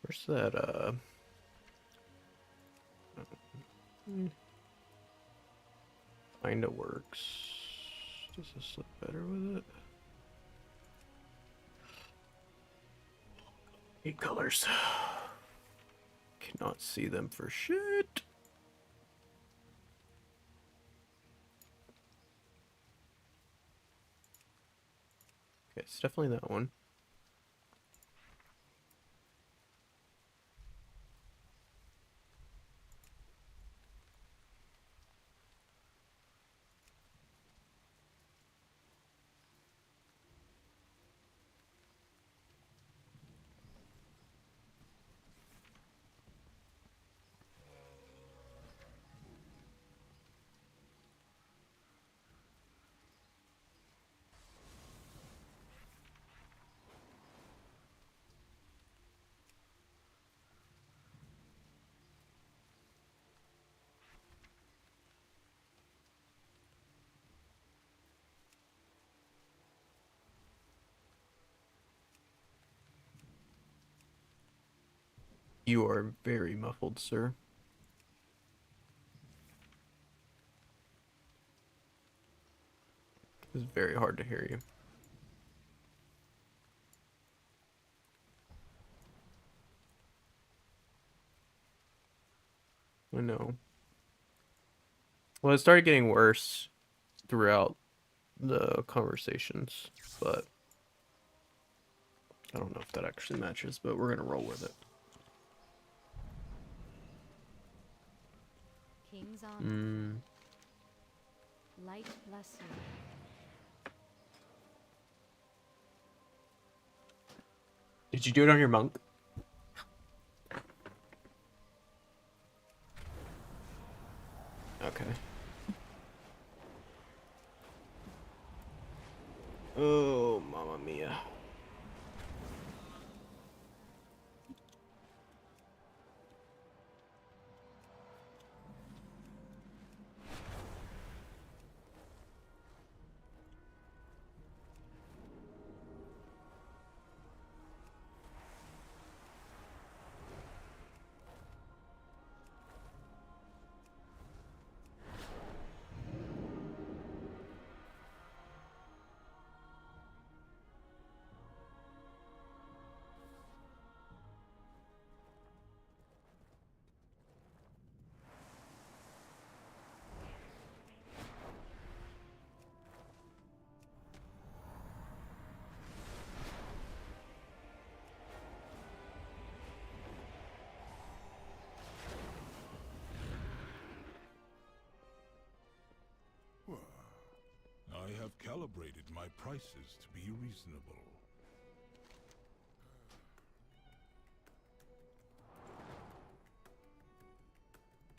Where's that, kinda works. Does this look better with it? 8 colors. Cannot see them for shit. Okay, it's definitely that one. You are very muffled, sir. It's very hard to hear you. I know. Well, it started getting worse throughout the conversations, but I don't know if that actually matches, but we're gonna roll with it. King's Armor. Light bless you. Did you do it on your monk? Okay. Oh, mamma mia. I have calibrated my prices to be reasonable.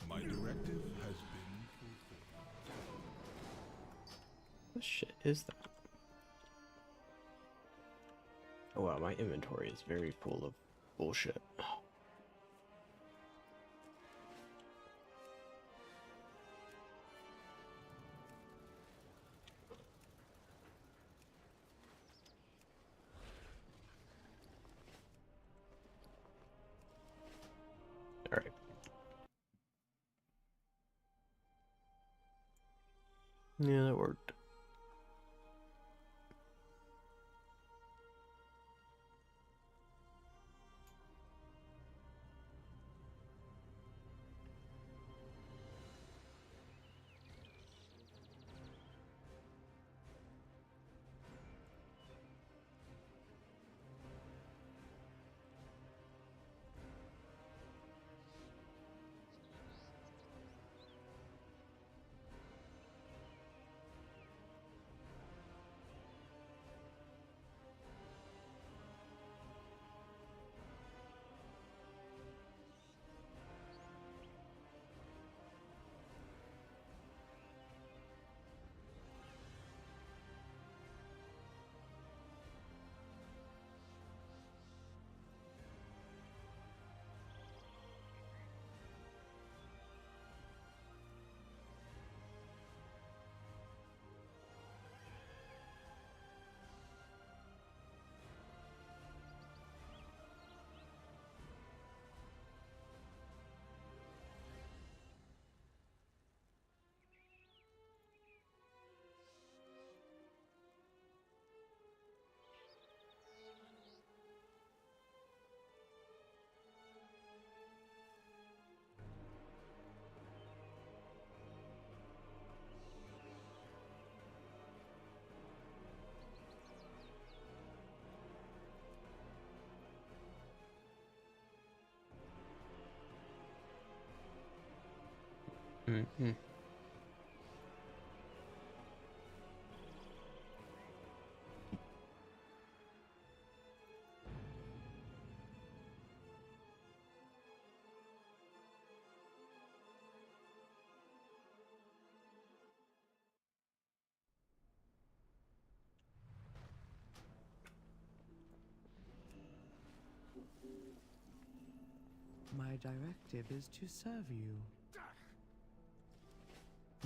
My directive has been fulfilled. What shit is that? Oh wow, my inventory is very full of bullshit. Alright. Yeah, that worked. Mm-hmm. My directive is to serve you.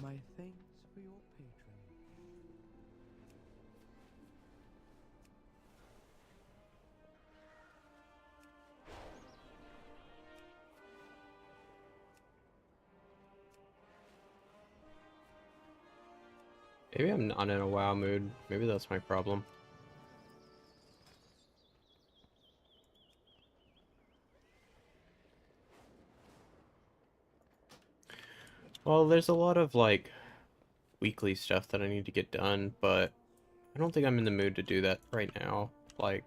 My thanks for your patronage. Maybe I'm not in a WoW mood. Maybe that's my problem. Well, there's a lot of, like, weekly stuff that I need to get done, but I don't think I'm in the mood to do that right now. Like...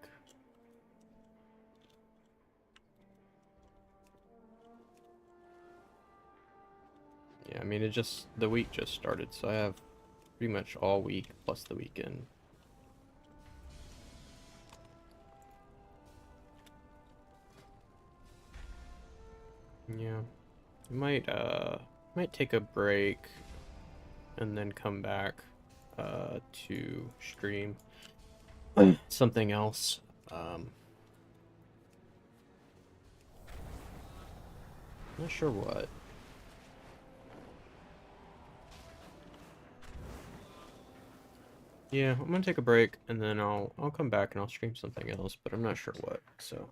Yeah, I mean, the week just started, so I have pretty much all week plus the weekend. Yeah. Might take a break and then come back to stream something else. Not sure what. Yeah, I'm gonna take a break and then I'll come back and I'll stream something else, but I'm not sure what, so